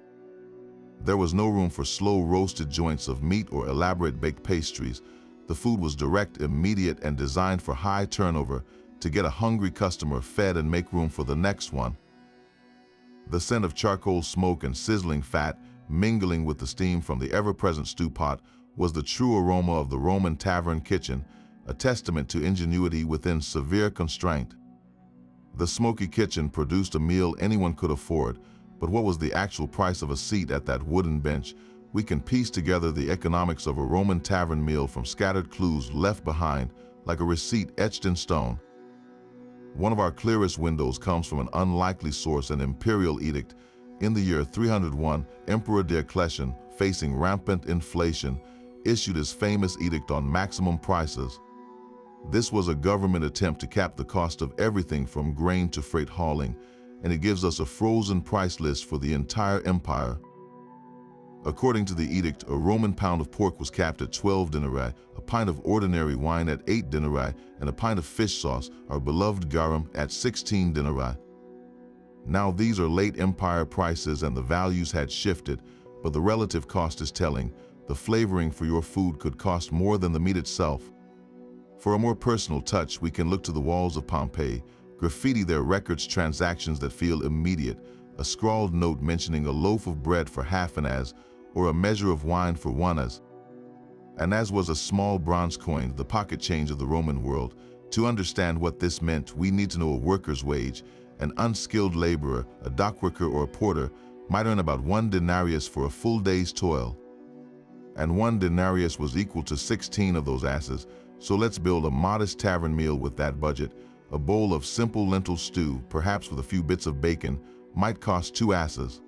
There was no room for slow roasted joints of meat or elaborate baked pastries. The food was direct, immediate, and designed for high turnover to get a hungry customer fed and make room for the next one. The scent of charcoal smoke and sizzling fat, mingling with the steam from the ever-present stew pot, was the true aroma of the Roman tavern kitchen, a testament to ingenuity within severe constraint. The smoky kitchen produced a meal anyone could afford, but what was the actual price of a seat at that wooden bench? We can piece together the economics of a Roman tavern meal from scattered clues left behind, like a receipt etched in stone. One of our clearest windows comes from an unlikely source, an imperial edict. In the year 301, Emperor Diocletian, facing rampant inflation, issued his famous edict on maximum prices. This was a government attempt to cap the cost of everything from grain to freight hauling, and it gives us a frozen price list for the entire empire. According to the edict, a Roman pound of pork was capped at 12 denarii, a pint of ordinary wine at 8 denarii, and a pint of fish sauce, our beloved garum, at 16 denarii. Now these are late empire prices and the values had shifted, but the relative cost is telling. The flavoring for your food could cost more than the meat itself. For a more personal touch, we can look to the walls of Pompeii. Graffiti there records transactions that feel immediate, a scrawled note mentioning a loaf of bread for half an as, or a measure of wine for one as. And as was a small bronze coin, the pocket change of the Roman world. To understand what this meant, we need to know a worker's wage. An unskilled laborer, a dockworker or a porter, might earn about 1 denarius for a full day's toil. And 1 denarius was equal to 16 of those asses, so let's build a modest tavern meal with that budget. A bowl of simple lentil stew, perhaps with a few bits of bacon, might cost 2 asses.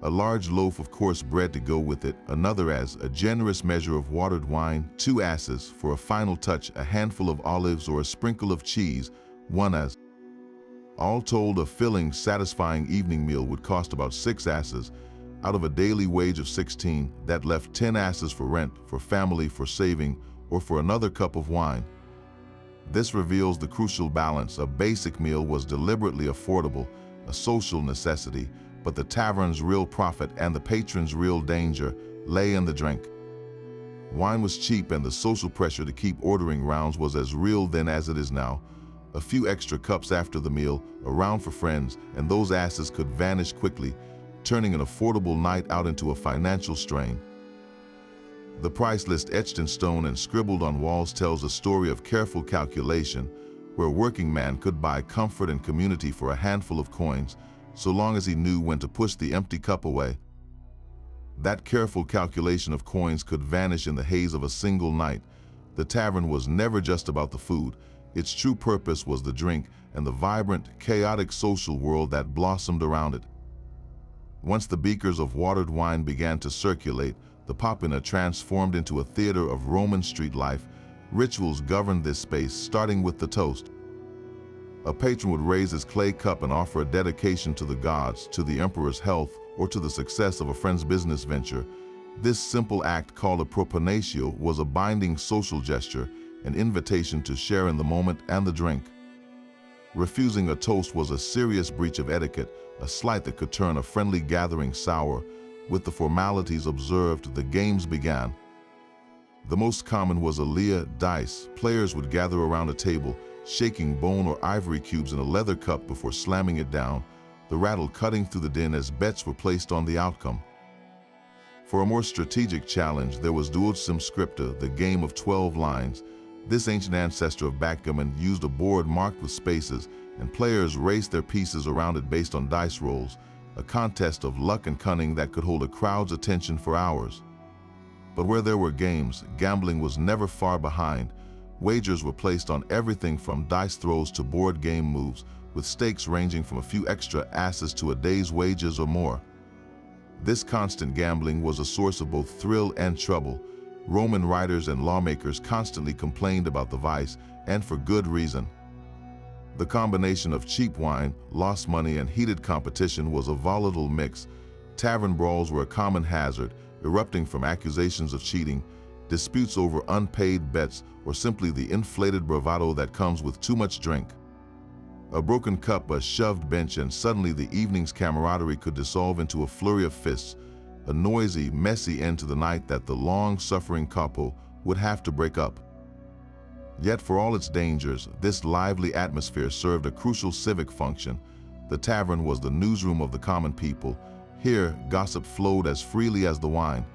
A large loaf of coarse bread to go with it, another as, a generous measure of watered wine, 2 asses, for a final touch, a handful of olives or a sprinkle of cheese, 1 as. All told, a filling, satisfying evening meal would cost about 6 asses. Out of a daily wage of 16, that left 10 asses for rent, for family, for saving, or for another cup of wine. This reveals the crucial balance. A basic meal was deliberately affordable, a social necessity, but the tavern's real profit and the patron's real danger lay in the drink. Wine was cheap and the social pressure to keep ordering rounds was as real then as it is now. A few extra cups after the meal, a round for friends, and those asses could vanish quickly, turning an affordable night out into a financial strain. The price list etched in stone and scribbled on walls tells a story of careful calculation, where a working man could buy comfort and community for a handful of coins, so long as he knew when to push the empty cup away. That careful calculation of coins could vanish in the haze of a single night. The tavern was never just about the food. Its true purpose was the drink and the vibrant, chaotic social world that blossomed around it. Once the beakers of watered wine began to circulate, the popina transformed into a theater of Roman street life. Rituals governed this space, starting with the toast. A patron would raise his clay cup and offer a dedication to the gods, to the emperor's health, or to the success of a friend's business venture. This simple act, called a proponatio, was a binding social gesture, an invitation to share in the moment and the drink. Refusing a toast was a serious breach of etiquette, a slight that could turn a friendly gathering sour. With the formalities observed, the games began. The most common was a lea, dice. Players would gather around a table, shaking bone or ivory cubes in a leather cup before slamming it down, the rattle cutting through the din as bets were placed on the outcome. For a more strategic challenge, there was duodecim scripta, the game of 12 lines. This ancient ancestor of backgammon used a board marked with spaces, and players raced their pieces around it based on dice rolls, a contest of luck and cunning that could hold a crowd's attention for hours. But where there were games, gambling was never far behind. Wagers were placed on everything from dice throws to board game moves, with stakes ranging from a few extra asses to a day's wages or more. This constant gambling was a source of both thrill and trouble. Roman writers and lawmakers constantly complained about the vice, and for good reason. The combination of cheap wine, lost money, and heated competition was a volatile mix. Tavern brawls were a common hazard, erupting from accusations of cheating, disputes over unpaid bets, or simply the inflated bravado that comes with too much drink. A broken cup, a shoved bench, and suddenly the evening's camaraderie could dissolve into a flurry of fists, a noisy, messy end to the night that the long-suffering capo would have to break up. Yet for all its dangers, this lively atmosphere served a crucial civic function. The tavern was the newsroom of the common people. Here, gossip flowed as freely as the wine.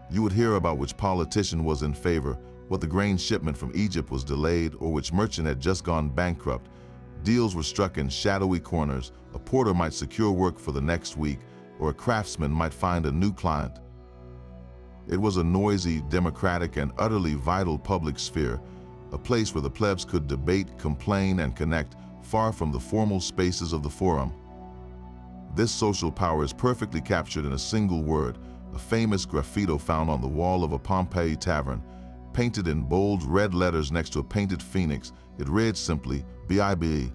You would hear about which politician was in favor, what the grain shipment from Egypt was delayed, or which merchant had just gone bankrupt. Deals were struck in shadowy corners. A porter might secure work for the next week, or a craftsman might find a new client. It was a noisy, democratic, and utterly vital public sphere, a place where the plebs could debate, complain, and connect, far from the formal spaces of the forum. This social power is perfectly captured in a single word, a famous graffito found on the wall of a Pompeii tavern. Painted in bold red letters next to a painted phoenix, it read simply, "B.I.B.E."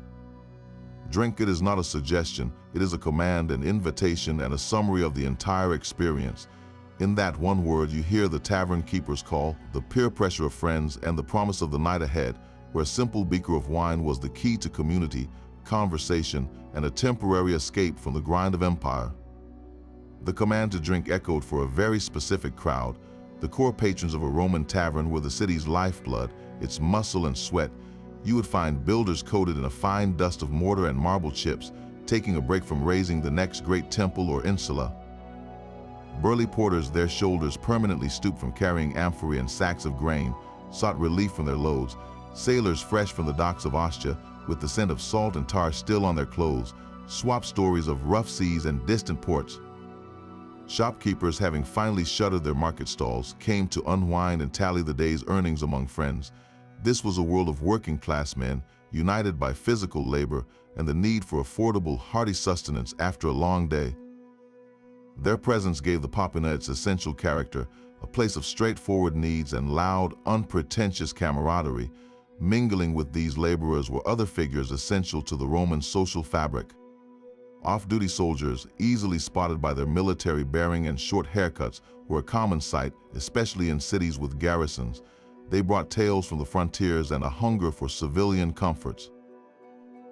Drink it is not a suggestion, it is a command, an invitation, and a summary of the entire experience. In that one word you hear the tavern keeper's call, the peer pressure of friends, and the promise of the night ahead, where a simple beaker of wine was the key to community, conversation, and a temporary escape from the grind of empire. The command to drink echoed for a very specific crowd. The core patrons of a Roman tavern were the city's lifeblood, its muscle and sweat. You would find builders coated in a fine dust of mortar and marble chips, taking a break from raising the next great temple or insula. Burly porters, their shoulders permanently stooped from carrying amphorae and sacks of grain, sought relief from their loads. Sailors fresh from the docks of Ostia, with the scent of salt and tar still on their clothes, swapped stories of rough seas and distant ports. Shopkeepers, having finally shuttered their market stalls, came to unwind and tally the day's earnings among friends. This was a world of working-class men, united by physical labor and the need for affordable, hearty sustenance after a long day. Their presence gave the popina its essential character, a place of straightforward needs and loud, unpretentious camaraderie. Mingling with these laborers were other figures essential to the Roman social fabric. Off-duty soldiers, easily spotted by their military bearing and short haircuts, were a common sight, especially in cities with garrisons. They brought tales from the frontiers and a hunger for civilian comforts.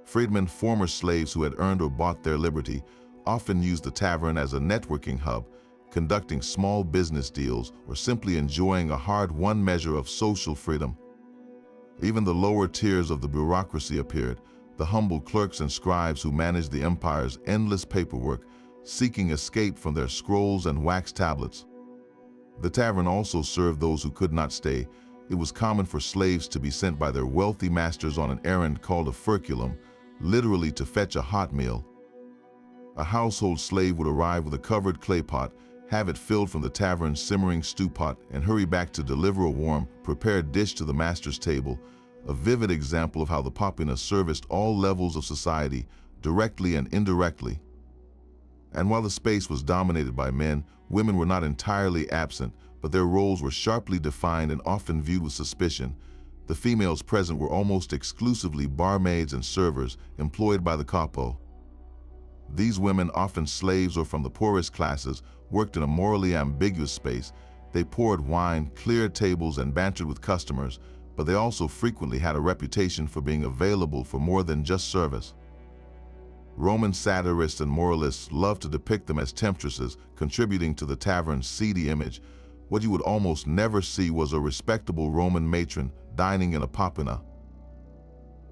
Freedmen, former slaves who had earned or bought their liberty, often used the tavern as a networking hub, conducting small business deals or simply enjoying a hard-won measure of social freedom. Even the lower tiers of the bureaucracy appeared, the humble clerks and scribes who managed the empire's endless paperwork, seeking escape from their scrolls and wax tablets. The tavern also served those who could not stay. It was common for slaves to be sent by their wealthy masters on an errand called a furculum, literally to fetch a hot meal. A household slave would arrive with a covered clay pot, have it filled from the tavern's simmering stew pot, and hurry back to deliver a warm, prepared dish to the master's table, a vivid example of how the popina serviced all levels of society, directly and indirectly. And while the space was dominated by men, women were not entirely absent, but their roles were sharply defined and often viewed with suspicion. The females present were almost exclusively barmaids and servers employed by the capo. These women, often slaves or from the poorest classes, worked in a morally ambiguous space. They poured wine, cleared tables, and bantered with customers, but they also frequently had a reputation for being available for more than just service. Roman satirists and moralists loved to depict them as temptresses, contributing to the tavern's seedy image. What you would almost never see was a respectable Roman matron dining in a popina.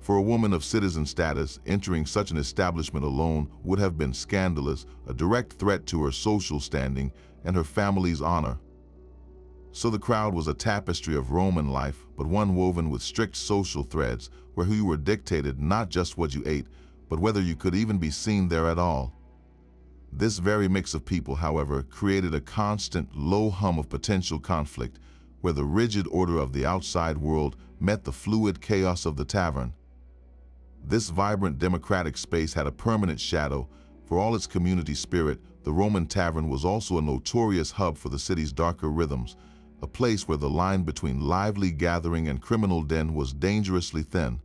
For a woman of citizen status, entering such an establishment alone would have been scandalous, a direct threat to her social standing and her family's honor. So the crowd was a tapestry of Roman life, but one woven with strict social threads, where you were dictated not just what you ate, but whether you could even be seen there at all. This very mix of people, however, created a constant, low hum of potential conflict, where the rigid order of the outside world met the fluid chaos of the tavern. This vibrant democratic space had a permanent shadow. For all its community spirit, the Roman tavern was also a notorious hub for the city's darker rhythms, a place where the line between lively gathering and criminal den was dangerously thin.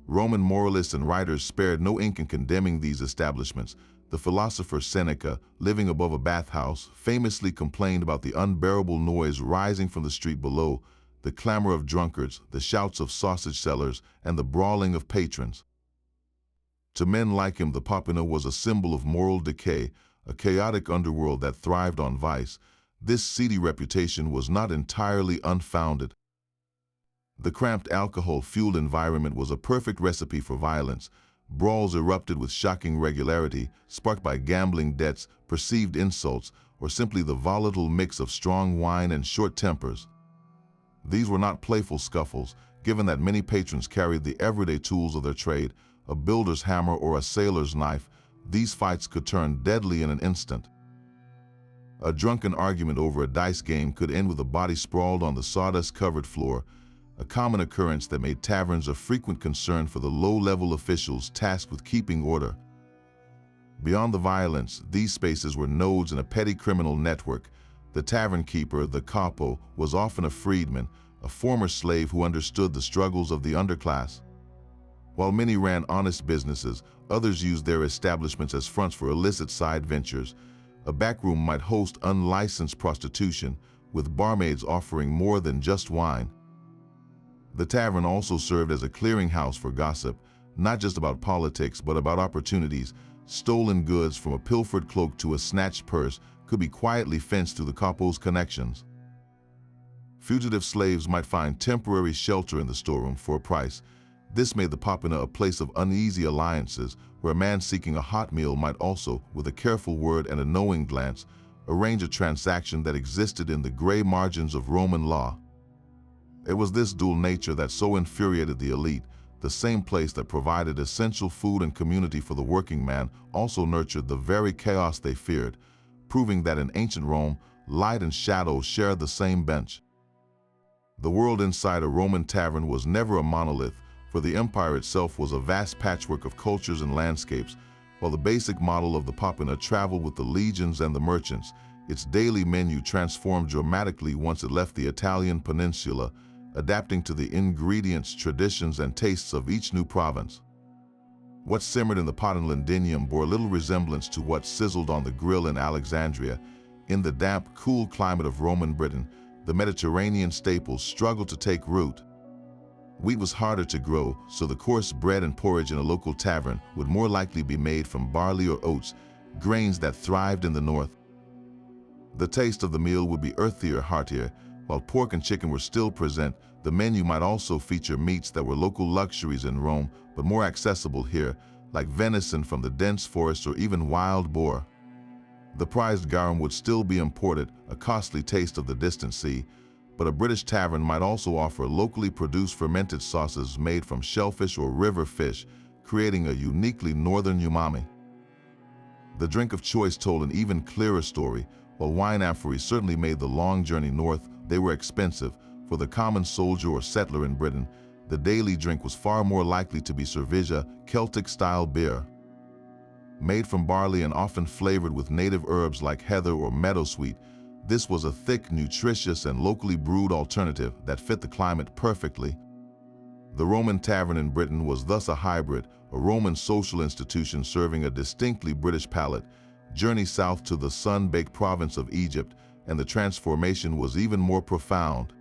Roman moralists and writers spared no ink in condemning these establishments. The philosopher Seneca, living above a bathhouse, famously complained about the unbearable noise rising from the street below, the clamor of drunkards, the shouts of sausage sellers, and the brawling of patrons. To men like him, the popina was a symbol of moral decay, a chaotic underworld that thrived on vice. This seedy reputation was not entirely unfounded. The cramped, alcohol-fueled environment was a perfect recipe for violence. Brawls erupted with shocking regularity, sparked by gambling debts, perceived insults, or simply the volatile mix of strong wine and short tempers. These were not playful scuffles, given that many patrons carried the everyday tools of their trade, a builder's hammer or a sailor's knife. These fights could turn deadly in an instant. A drunken argument over a dice game could end with a body sprawled on the sawdust-covered floor, a common occurrence that made taverns a frequent concern for the low-level officials tasked with keeping order. Beyond the violence, these spaces were nodes in a petty criminal network. The tavern keeper, the capo, was often a freedman, a former slave who understood the struggles of the underclass. While many ran honest businesses, others used their establishments as fronts for illicit side ventures. A backroom might host unlicensed prostitution, with barmaids offering more than just wine. The tavern also served as a clearinghouse for gossip, not just about politics but about opportunities. Stolen goods, from a pilfered cloak to a snatched purse, could be quietly fenced through the capo's connections. Fugitive slaves might find temporary shelter in the storeroom for a price. This made the popina a place of uneasy alliances, where a man seeking a hot meal might also, with a careful word and a knowing glance, arrange a transaction that existed in the gray margins of Roman law. It was this dual nature that so infuriated the elite. The same place that provided essential food and community for the working man also nurtured the very chaos they feared, proving that in ancient Rome, light and shadow shared the same bench. The world inside a Roman tavern was never a monolith, for the empire itself was a vast patchwork of cultures and landscapes. While the basic model of the popina traveled with the legions and the merchants, its daily menu transformed dramatically once it left the Italian peninsula, adapting to the ingredients, traditions, and tastes of each new province. What simmered in the pot in Londinium bore little resemblance to what sizzled on the grill in Alexandria. In the damp, cool climate of Roman Britain, the Mediterranean staples struggled to take root. Wheat was harder to grow, so the coarse bread and porridge in a local tavern would more likely be made from barley or oats, grains that thrived in the north. The taste of the meal would be earthier, heartier. While pork and chicken were still present, the menu might also feature meats that were local luxuries in Rome, but more accessible here, like venison from the dense forest or even wild boar. The prized garum would still be imported, a costly taste of the distant sea, but a British tavern might also offer locally produced fermented sauces made from shellfish or river fish, creating a uniquely northern umami. The drink of choice told an even clearer story. While wine amphories certainly made the long journey north, they were expensive. For the common soldier or settler in Britain, the daily drink was far more likely to be cerveza, Celtic-style beer. Made from barley and often flavored with native herbs like heather or meadowsweet, this was a thick, nutritious, and locally brewed alternative that fit the climate perfectly. The Roman tavern in Britain was thus a hybrid, a Roman social institution serving a distinctly British palate. Journey south to the sun-baked province of Egypt, and the transformation was even more profound.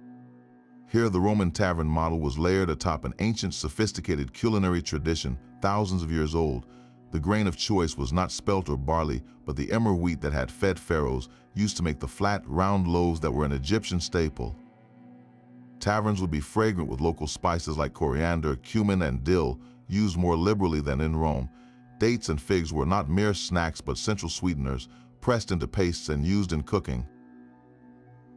Here, the Roman tavern model was layered atop an ancient, sophisticated culinary tradition, thousands of years old. The grain of choice was not spelt or barley, but the emmer wheat that had fed pharaohs, used to make the flat, round loaves that were an Egyptian staple. Taverns would be fragrant with local spices like coriander, cumin, and dill, used more liberally than in Rome. Dates and figs were not mere snacks but central sweeteners, pressed into pastes and used in cooking.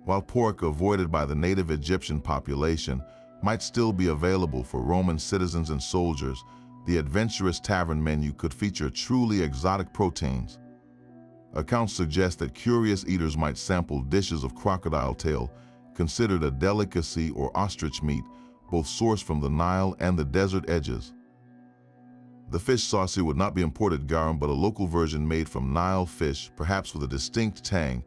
While pork, avoided by the native Egyptian population, might still be available for Roman citizens and soldiers, the adventurous tavern menu could feature truly exotic proteins. Accounts suggest that curious eaters might sample dishes of crocodile tail, considered a delicacy, or ostrich meat, both sourced from the Nile and the desert edges. The fish sauce here would not be imported garum, but a local version made from Nile fish, perhaps with a distinct tang.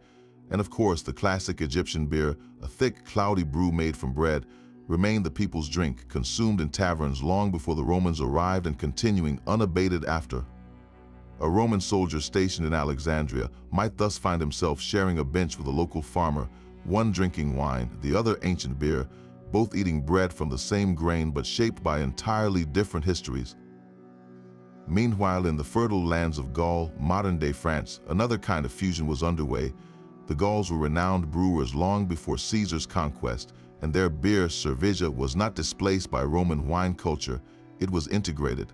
And of course, the classic Egyptian beer, a thick, cloudy brew made from bread, remained the people's drink, consumed in taverns long before the Romans arrived and continuing unabated after. A Roman soldier stationed in Alexandria might thus find himself sharing a bench with a local farmer, one drinking wine, the other ancient beer, both eating bread from the same grain but shaped by entirely different histories. Meanwhile, in the fertile lands of Gaul, modern-day France, another kind of fusion was underway. The Gauls were renowned brewers long before Caesar's conquest, and their beer, cerveza, was not displaced by Roman wine culture, it was integrated.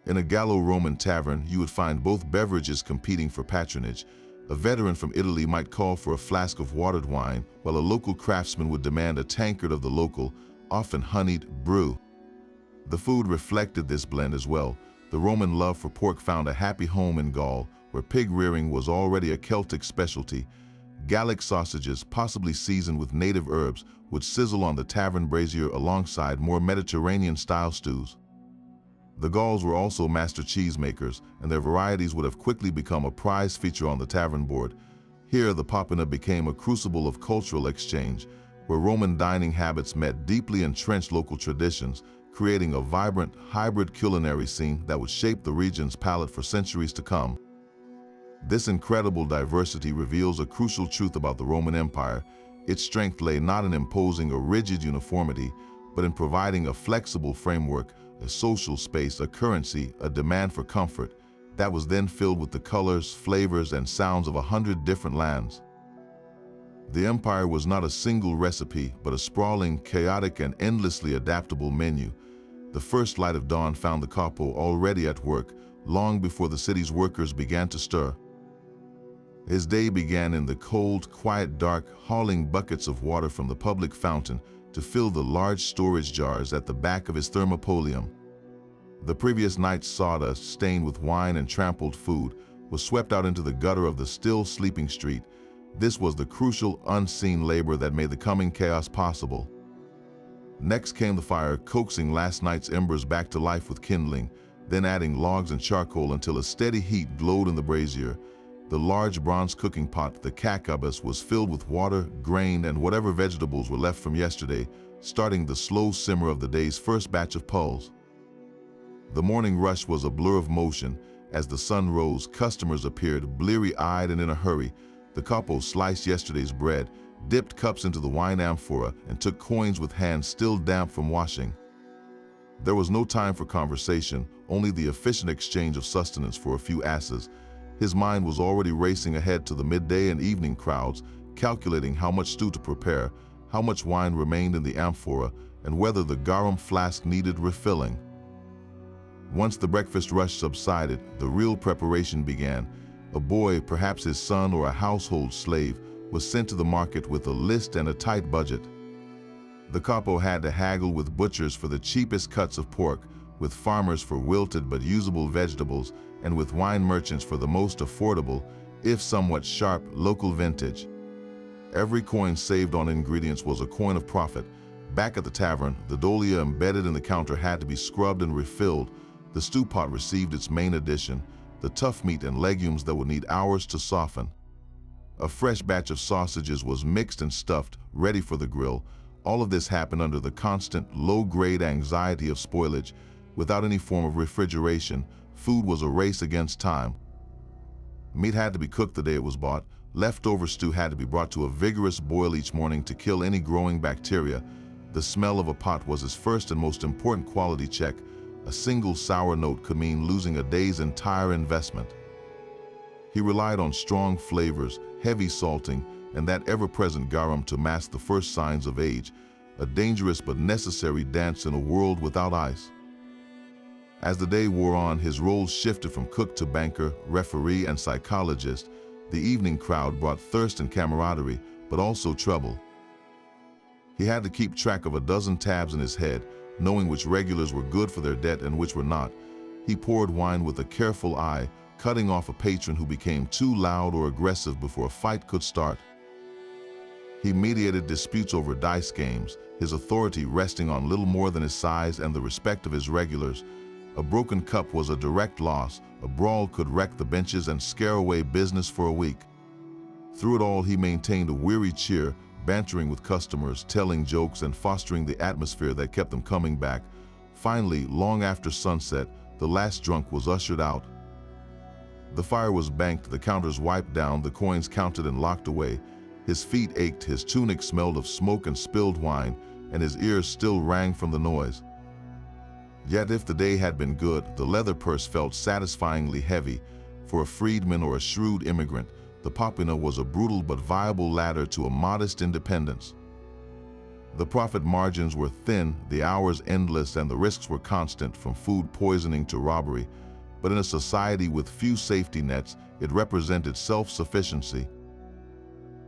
In a Gallo-Roman tavern, you would find both beverages competing for patronage. A veteran from Italy might call for a flask of watered wine, while a local craftsman would demand a tankard of the local, often honeyed, brew. The food reflected this blend as well. The Roman love for pork found a happy home in Gaul, where pig rearing was already a Celtic specialty. Gallic sausages, possibly seasoned with native herbs, would sizzle on the tavern brazier alongside more Mediterranean-style stews. The Gauls were also master cheesemakers, and their varieties would have quickly become a prized feature on the tavern board. Here, the popina became a crucible of cultural exchange, where Roman dining habits met deeply entrenched local traditions, creating a vibrant, hybrid culinary scene that would shape the region's palate for centuries to come. This incredible diversity reveals a crucial truth about the Roman Empire. Its strength lay not in imposing a rigid uniformity, but in providing a flexible framework, a social space, a currency, a demand for comfort, that was then filled with the colors, flavors, and sounds of 100 different lands. The empire was not a single recipe, but a sprawling, chaotic, and endlessly adaptable menu. The first light of dawn found the capo already at work, long before the city's workers began to stir. His day began in the cold, quiet dark, hauling buckets of water from the public fountain to fill the large storage jars at the back of his thermopolium. The previous night's sawdust, stained with wine and trampled food, was swept out into the gutter of the still sleeping street. This was the crucial, unseen labor that made the coming chaos possible. Next came the fire, coaxing last night's embers back to life with kindling, then adding logs and charcoal until a steady heat glowed in the brazier. The large bronze cooking pot, the kakabas, was filled with water, grain, and whatever vegetables were left from yesterday, starting the slow simmer of the day's first batch of puls. The morning rush was a blur of motion. As the sun rose, customers appeared, bleary-eyed and in a hurry. The capo sliced yesterday's bread, dipped cups into the wine amphora, and took coins with hands still damp from washing. There was no time for conversation, only the efficient exchange of sustenance for a few asses. His mind was already racing ahead to the midday and evening crowds, calculating how much stew to prepare, how much wine remained in the amphora, and whether the garum flask needed refilling. Once the breakfast rush subsided, the real preparation began. A boy, perhaps his son or a household slave, was sent to the market with a list and a tight budget. The capo had to haggle with butchers for the cheapest cuts of pork, with farmers for wilted but usable vegetables, and with wine merchants for the most affordable, if somewhat sharp, local vintage. Every coin saved on ingredients was a coin of profit. Back at the tavern, the dolia embedded in the counter had to be scrubbed and refilled. The stew pot received its main addition, the tough meat and legumes that would need hours to soften. A fresh batch of sausages was mixed and stuffed, ready for the grill. All of this happened under the constant, low-grade anxiety of spoilage. Without any form of refrigeration, food was a race against time. Meat had to be cooked the day it was bought. Leftover stew had to be brought to a vigorous boil each morning to kill any growing bacteria. The smell of a pot was his first and most important quality check. A single sour note could mean losing a day's entire investment. He relied on strong flavors, heavy salting, and that ever-present garum to mask the first signs of age, a dangerous but necessary dance in a world without ice. As the day wore on, his roles shifted from cook to banker, referee, and psychologist. The evening crowd brought thirst and camaraderie, but also trouble. He had to keep track of a dozen tabs in his head, knowing which regulars were good for their debt and which were not. He poured wine with a careful eye, cutting off a patron who became too loud or aggressive before a fight could start. He mediated disputes over dice games, his authority resting on little more than his size and the respect of his regulars. A broken cup was a direct loss. A brawl could wreck the benches and scare away business for a week. Through it all, he maintained a weary cheer, bantering with customers, telling jokes, and fostering the atmosphere that kept them coming back. Finally, long after sunset, the last drunk was ushered out. The fire was banked, the counters wiped down, the coins counted and locked away. His feet ached, his tunic smelled of smoke and spilled wine, and his ears still rang from the noise. Yet if the day had been good, the leather purse felt satisfyingly heavy. For a freedman or a shrewd immigrant, the popina was a brutal but viable ladder to a modest independence. The profit margins were thin, the hours endless, and the risks were constant, from food poisoning to robbery. But in a society with few safety nets, it represented self-sufficiency.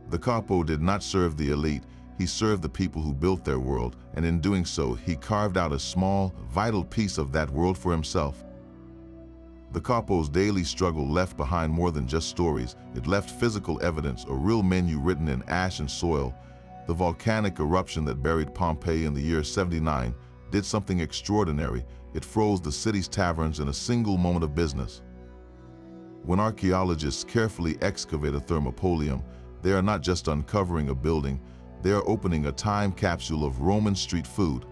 The capo did not serve the elite, he served the people who built their world, and in doing so, he carved out a small, vital piece of that world for himself. The capo's daily struggle left behind more than just stories. It left physical evidence, a real menu written in ash and soil. The volcanic eruption that buried Pompeii in the year 79 did something extraordinary. It froze the city's taverns in a single moment of business. When archaeologists carefully excavate a thermopolium, they are not just uncovering a building, they are opening a time capsule of Roman street food.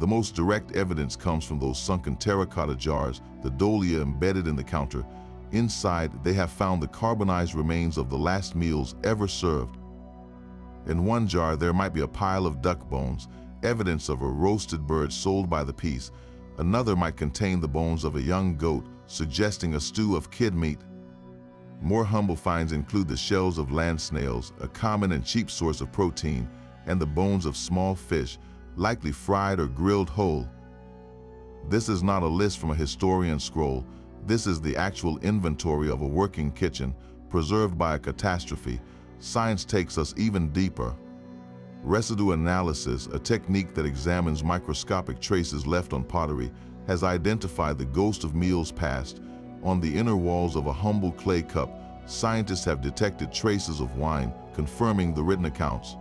The most direct evidence comes from those sunken terracotta jars, the dolia embedded in the counter. Inside, they have found the carbonized remains of the last meals ever served. In one jar, there might be a pile of duck bones, evidence of a roasted bird sold by the piece. Another might contain the bones of a young goat, suggesting a stew of kid meat. More humble finds include the shells of land snails, a common and cheap source of protein, and the bones of small fish, likely fried or grilled whole. This is not a list from a historian's scroll. This is the actual inventory of a working kitchen, preserved by a catastrophe. Science takes us even deeper. Residue analysis, a technique that examines microscopic traces left on pottery, has identified the ghost of meals past. On the inner walls of a humble clay cup, scientists have detected traces of wine, confirming the written accounts.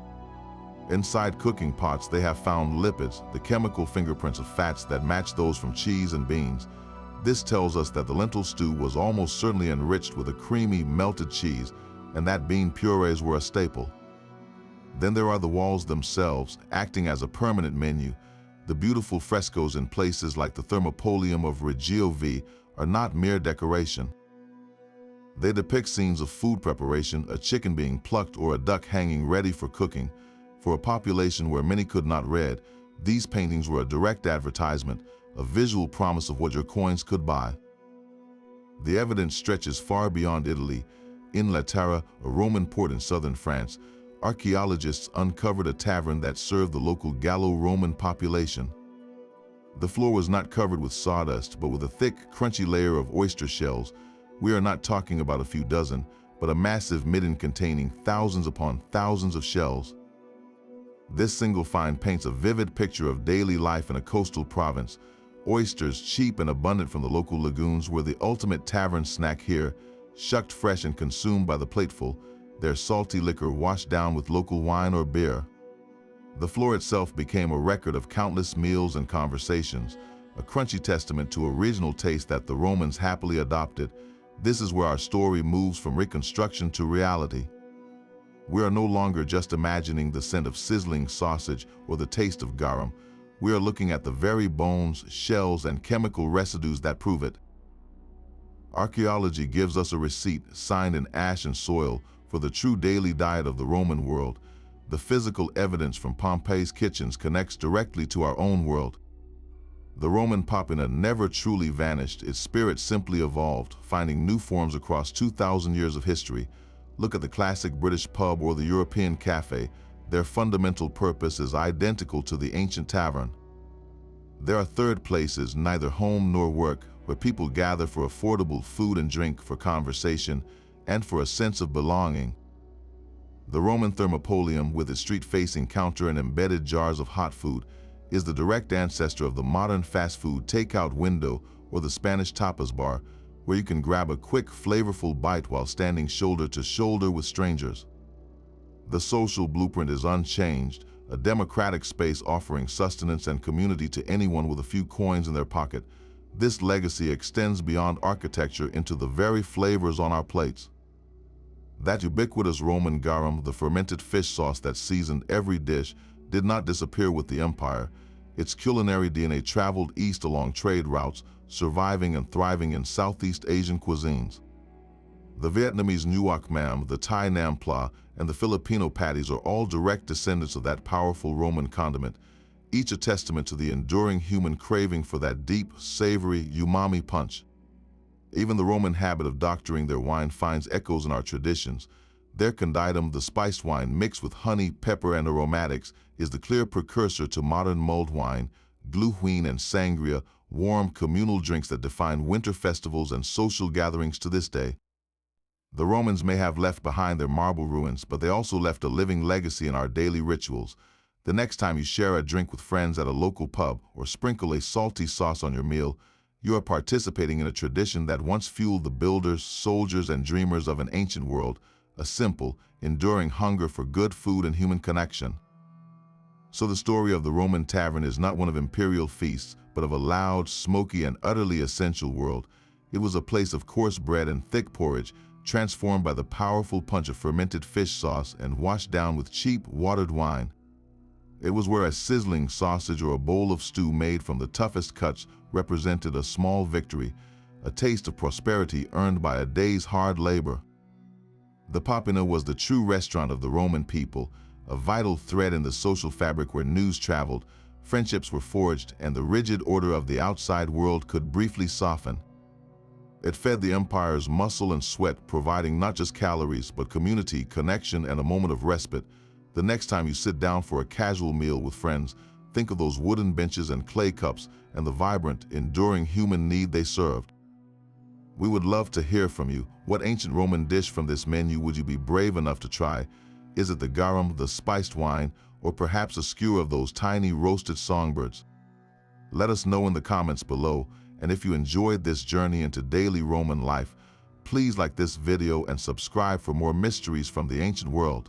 Inside cooking pots, they have found lipids, the chemical fingerprints of fats that match those from cheese and beans. This tells us that the lentil stew was almost certainly enriched with a creamy, melted cheese, and that bean purees were a staple. Then there are the walls themselves, acting as a permanent menu. The beautiful frescoes in places like the thermopolium of Reggio V are not mere decoration. They depict scenes of food preparation, a chicken being plucked or a duck hanging ready for cooking. For a population where many could not read, these paintings were a direct advertisement, a visual promise of what your coins could buy. The evidence stretches far beyond Italy. In Latara, a Roman port in southern France, archaeologists uncovered a tavern that served the local Gallo-Roman population. The floor was not covered with sawdust, but with a thick, crunchy layer of oyster shells. We are not talking about a few dozen, but a massive midden containing thousands upon thousands of shells. This single find paints a vivid picture of daily life in a coastal province. Oysters, cheap and abundant from the local lagoons, were the ultimate tavern snack here, shucked fresh and consumed by the plateful, their salty liquor washed down with local wine or beer. The floor itself became a record of countless meals and conversations, a crunchy testament to a regional taste that the Romans happily adopted. This is where our story moves from reconstruction to reality. We are no longer just imagining the scent of sizzling sausage or the taste of garum. We are looking at the very bones, shells, and chemical residues that prove it. Archaeology gives us a receipt, signed in ash and soil, for the true daily diet of the Roman world. The physical evidence from Pompeii's kitchens connects directly to our own world. The Roman popina never truly vanished, its spirit simply evolved, finding new forms across 2,000 years of history. Look at the classic British pub or the European cafe. Their fundamental purpose is identical to the ancient tavern. There are third places, neither home nor work, where people gather for affordable food and drink, for conversation, and for a sense of belonging. The Roman thermopolium, with its street-facing counter and embedded jars of hot food, is the direct ancestor of the modern fast food takeout window or the Spanish tapas bar, where you can grab a quick, flavorful bite while standing shoulder to shoulder with strangers. The social blueprint is unchanged, a democratic space offering sustenance and community to anyone with a few coins in their pocket. This legacy extends beyond architecture into the very flavors on our plates. That ubiquitous Roman garum, the fermented fish sauce that seasoned every dish, did not disappear with the empire. Its culinary DNA traveled east along trade routes, surviving and thriving in Southeast Asian cuisines. The Vietnamese nuoc mam, the Thai nam pla, and the Filipino patties are all direct descendants of that powerful Roman condiment, each a testament to the enduring human craving for that deep, savory, umami punch. Even the Roman habit of doctoring their wine finds echoes in our traditions. Their conditum, the spiced wine mixed with honey, pepper, and aromatics, is the clear precursor to modern mulled wine, glühwein, and sangria, warm communal drinks that define winter festivals and social gatherings to this day. The Romans may have left behind their marble ruins, but they also left a living legacy in our daily rituals. The next time you share a drink with friends at a local pub or sprinkle a salty sauce on your meal, you are participating in a tradition that once fueled the builders, soldiers, and dreamers of an ancient world, a simple, enduring hunger for good food and human connection. So the story of the Roman tavern is not one of imperial feasts, but of a loud, smoky, and utterly essential world. It was a place of coarse bread and thick porridge, transformed by the powerful punch of fermented fish sauce and washed down with cheap, watered wine. It was where a sizzling sausage or a bowl of stew made from the toughest cuts represented a small victory, a taste of prosperity earned by a day's hard labor. The popina was the true restaurant of the Roman people, a vital thread in the social fabric where news traveled, friendships were forged, and the rigid order of the outside world could briefly soften. It fed the empire's muscle and sweat, providing not just calories, but community, connection, and a moment of respite. The next time you sit down for a casual meal with friends, think of those wooden benches and clay cups and the vibrant, enduring human need they served. We would love to hear from you. What ancient Roman dish from this menu would you be brave enough to try? Is it the garum, the spiced wine, or perhaps a skewer of those tiny roasted songbirds? Let us know in the comments below, and if you enjoyed this journey into daily Roman life, please like this video and subscribe for more mysteries from the ancient world.